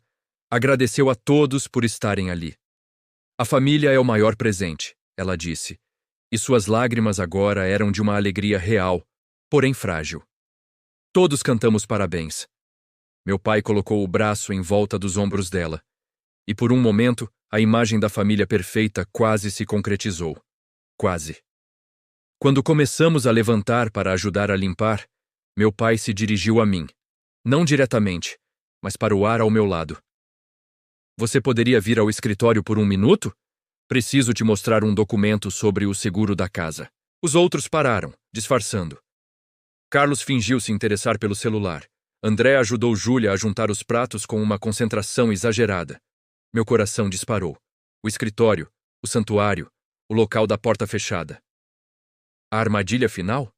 S1: agradeceu a todos por estarem ali. A família é o maior presente, ela disse, e suas lágrimas agora eram de uma alegria real, porém frágil. Todos cantamos parabéns. Meu pai colocou o braço em volta dos ombros dela, e por um momento a imagem da família perfeita quase se concretizou. Quase. Quando começamos a levantar para ajudar a limpar, meu pai se dirigiu a mim. Não diretamente, mas para o ar ao meu lado. Você poderia vir ao escritório por um minuto? Preciso te mostrar um documento sobre o seguro da casa. Os outros pararam, disfarçando. Carlos fingiu se interessar pelo celular. André ajudou Júlia a juntar os pratos com uma concentração exagerada. Meu coração disparou. O escritório, o santuário, o local da porta fechada. A armadilha final?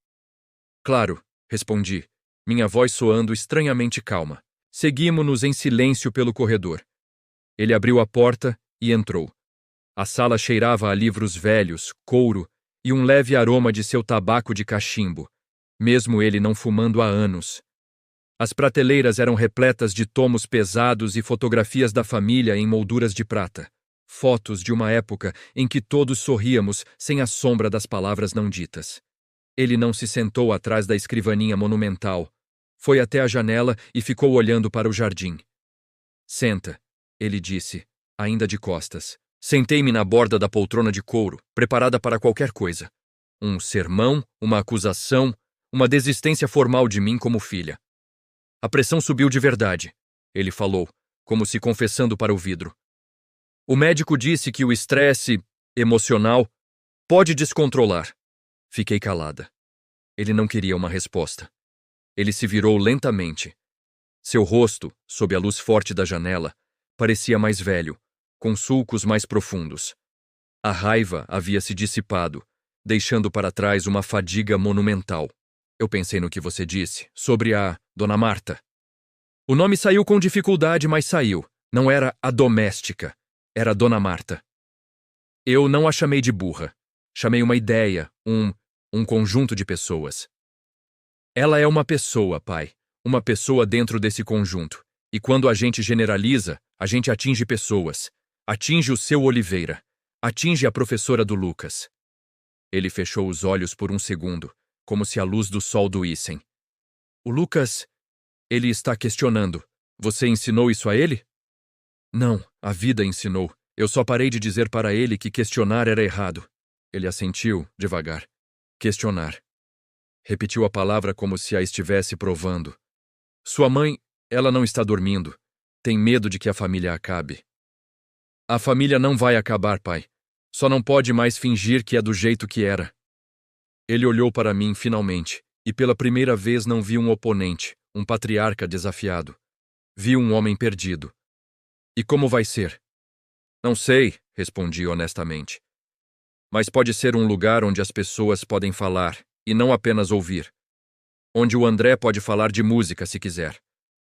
S1: Claro, respondi, minha voz soando estranhamente calma. Seguimo-nos em silêncio pelo corredor. Ele abriu a porta e entrou. A sala cheirava a livros velhos, couro e um leve aroma de seu tabaco de cachimbo, mesmo ele não fumando há anos. As prateleiras eram repletas de tomos pesados e fotografias da família em molduras de prata. Fotos de uma época em que todos sorríamos sem a sombra das palavras não ditas. Ele não se sentou atrás da escrivaninha monumental. Foi até a janela e ficou olhando para o jardim. Senta, ele disse, ainda de costas. Sentei-me na borda da poltrona de couro, preparada para qualquer coisa. Um sermão, uma acusação, uma desistência formal de mim como filha. A pressão subiu de verdade, ele falou, como se confessando para o vidro. O médico disse que o estresse emocional pode descontrolar. Fiquei calada. Ele não queria uma resposta. Ele se virou lentamente. Seu rosto, sob a luz forte da janela, parecia mais velho, com sulcos mais profundos. A raiva havia se dissipado, deixando para trás uma fadiga monumental. Eu pensei no que você disse, sobre a Dona Marta. O nome saiu com dificuldade, mas saiu. Não era a doméstica. Era Dona Marta. Eu não a chamei de burra. Chamei uma ideia, um conjunto de pessoas. Ela é uma pessoa, pai. Uma pessoa dentro desse conjunto. E quando a gente generaliza, a gente atinge pessoas. Atinge o seu Oliveira. Atinge a professora do Lucas. Ele fechou os olhos por um segundo, como se a luz do sol doíssem. O Lucas, ele está questionando. Você ensinou isso a ele? Não, a vida ensinou. Eu só parei de dizer para ele que questionar era errado. Ele assentiu, devagar. Questionar. Repetiu a palavra como se a estivesse provando. Sua mãe, ela não está dormindo. Tem medo de que a família acabe. A família não vai acabar, pai. Só não pode mais fingir que é do jeito que era. Ele olhou para mim finalmente, e pela primeira vez não vi um oponente, um patriarca desafiado. Vi um homem perdido. E como vai ser? Não sei, respondi honestamente. Mas pode ser um lugar onde as pessoas podem falar, e não apenas ouvir. Onde o André pode falar de música se quiser.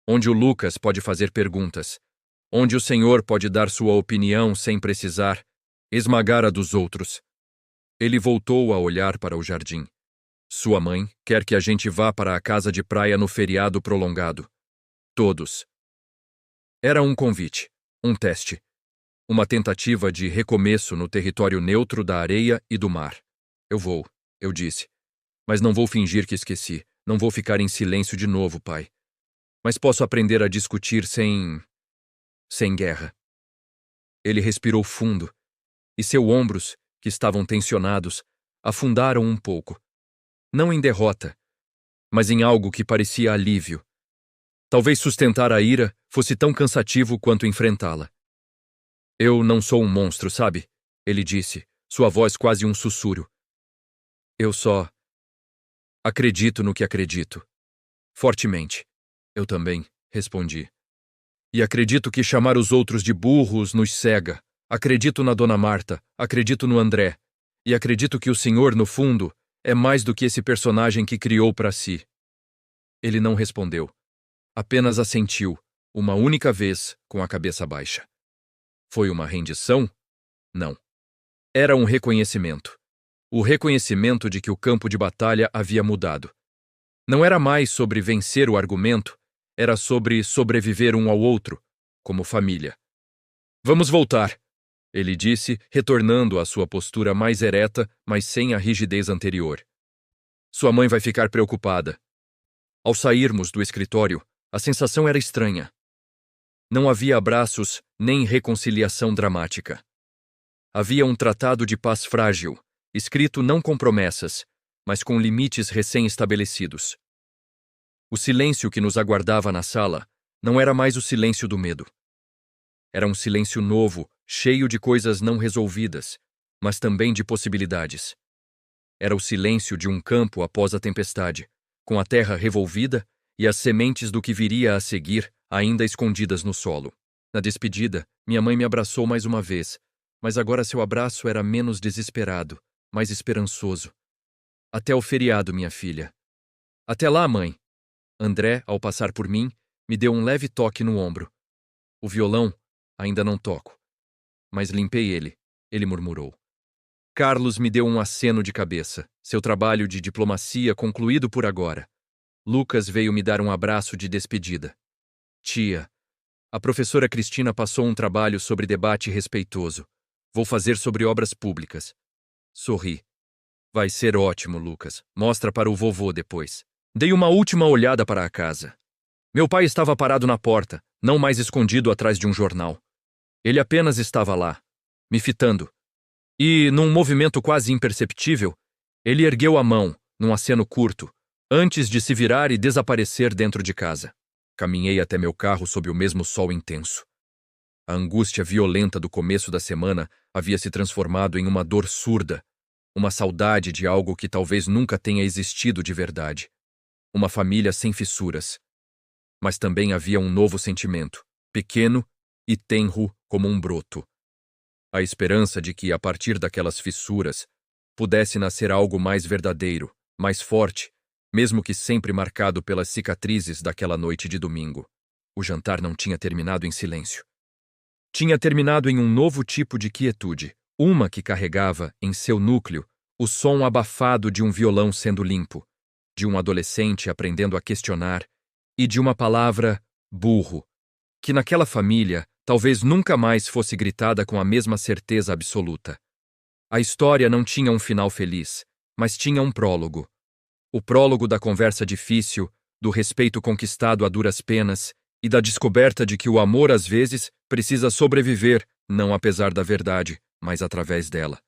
S1: Onde o Lucas pode fazer perguntas. Onde o Senhor pode dar sua opinião sem precisar esmagar a dos outros. Ele voltou a olhar para o jardim. Sua mãe quer que a gente vá para a casa de praia no feriado prolongado. Todos. Era um convite, um teste. Uma tentativa de recomeço no território neutro da areia e do mar. Eu vou, eu disse. Mas não vou fingir que esqueci. Não vou ficar em silêncio de novo, pai. Mas posso aprender a discutir sem guerra. Ele respirou fundo, e seus ombros, que estavam tensionados, afundaram um pouco. Não em derrota, mas em algo que parecia alívio. Talvez sustentar a ira fosse tão cansativo quanto enfrentá-la. Eu não sou um monstro, sabe? Ele disse, sua voz quase um sussurro. Eu só acredito no que acredito. Fortemente. Eu também, respondi. E acredito que chamar os outros de burros nos cega. Acredito na Dona Marta, acredito no André. E acredito que o Senhor, no fundo, é mais do que esse personagem que criou para si. Ele não respondeu. Apenas assentiu, uma única vez, com a cabeça baixa. Foi uma rendição? Não. Era um reconhecimento. O reconhecimento de que o campo de batalha havia mudado. Não era mais sobre vencer o argumento, era sobre sobreviver um ao outro, como família. Vamos voltar, ele disse, retornando à sua postura mais ereta, mas sem a rigidez anterior. Sua mãe vai ficar preocupada. Ao sairmos do escritório, a sensação era estranha. Não havia abraços nem reconciliação dramática. Havia um tratado de paz frágil, escrito não com promessas, mas com limites recém-estabelecidos. O silêncio que nos aguardava na sala não era mais o silêncio do medo. Era um silêncio novo, cheio de coisas não resolvidas, mas também de possibilidades. Era o silêncio de um campo após a tempestade, com a terra revolvida e as sementes do que viria a seguir ainda escondidas no solo. Na despedida, minha mãe me abraçou mais uma vez, mas agora seu abraço era menos desesperado, mais esperançoso. Até o feriado, minha filha. Até lá, mãe. André, ao passar por mim, me deu um leve toque no ombro. O violão ainda não toco. Mas limpei ele, ele murmurou. Carlos me deu um aceno de cabeça, seu trabalho de diplomacia concluído por agora. Lucas veio me dar um abraço de despedida. Tia, a professora Cristina passou um trabalho sobre debate respeitoso. Vou fazer sobre obras públicas. Sorri. Vai ser ótimo, Lucas. Mostra para o vovô depois. Dei uma última olhada para a casa. Meu pai estava parado na porta, não mais escondido atrás de um jornal. Ele apenas estava lá, me fitando. E, num movimento quase imperceptível, ele ergueu a mão, num aceno curto, antes de se virar e desaparecer dentro de casa. Caminhei até meu carro sob o mesmo sol intenso. A angústia violenta do começo da semana havia se transformado em uma dor surda, uma saudade de algo que talvez nunca tenha existido de verdade. Uma família sem fissuras. Mas também havia um novo sentimento, pequeno e tenro como um broto. A esperança de que, a partir daquelas fissuras, pudesse nascer algo mais verdadeiro, mais forte, mesmo que sempre marcado pelas cicatrizes daquela noite de domingo. O jantar não tinha terminado em silêncio. tinha terminado em um novo tipo de quietude, uma que carregava, em seu núcleo, o som abafado de um violão sendo limpo, de um adolescente aprendendo a questionar e de uma palavra burro, que naquela família talvez nunca mais fosse gritada com a mesma certeza absoluta. A história não tinha um final feliz, mas tinha um prólogo. O prólogo da conversa difícil, do respeito conquistado a duras penas e da descoberta de que o amor às vezes precisa sobreviver, não apesar da verdade, mas através dela.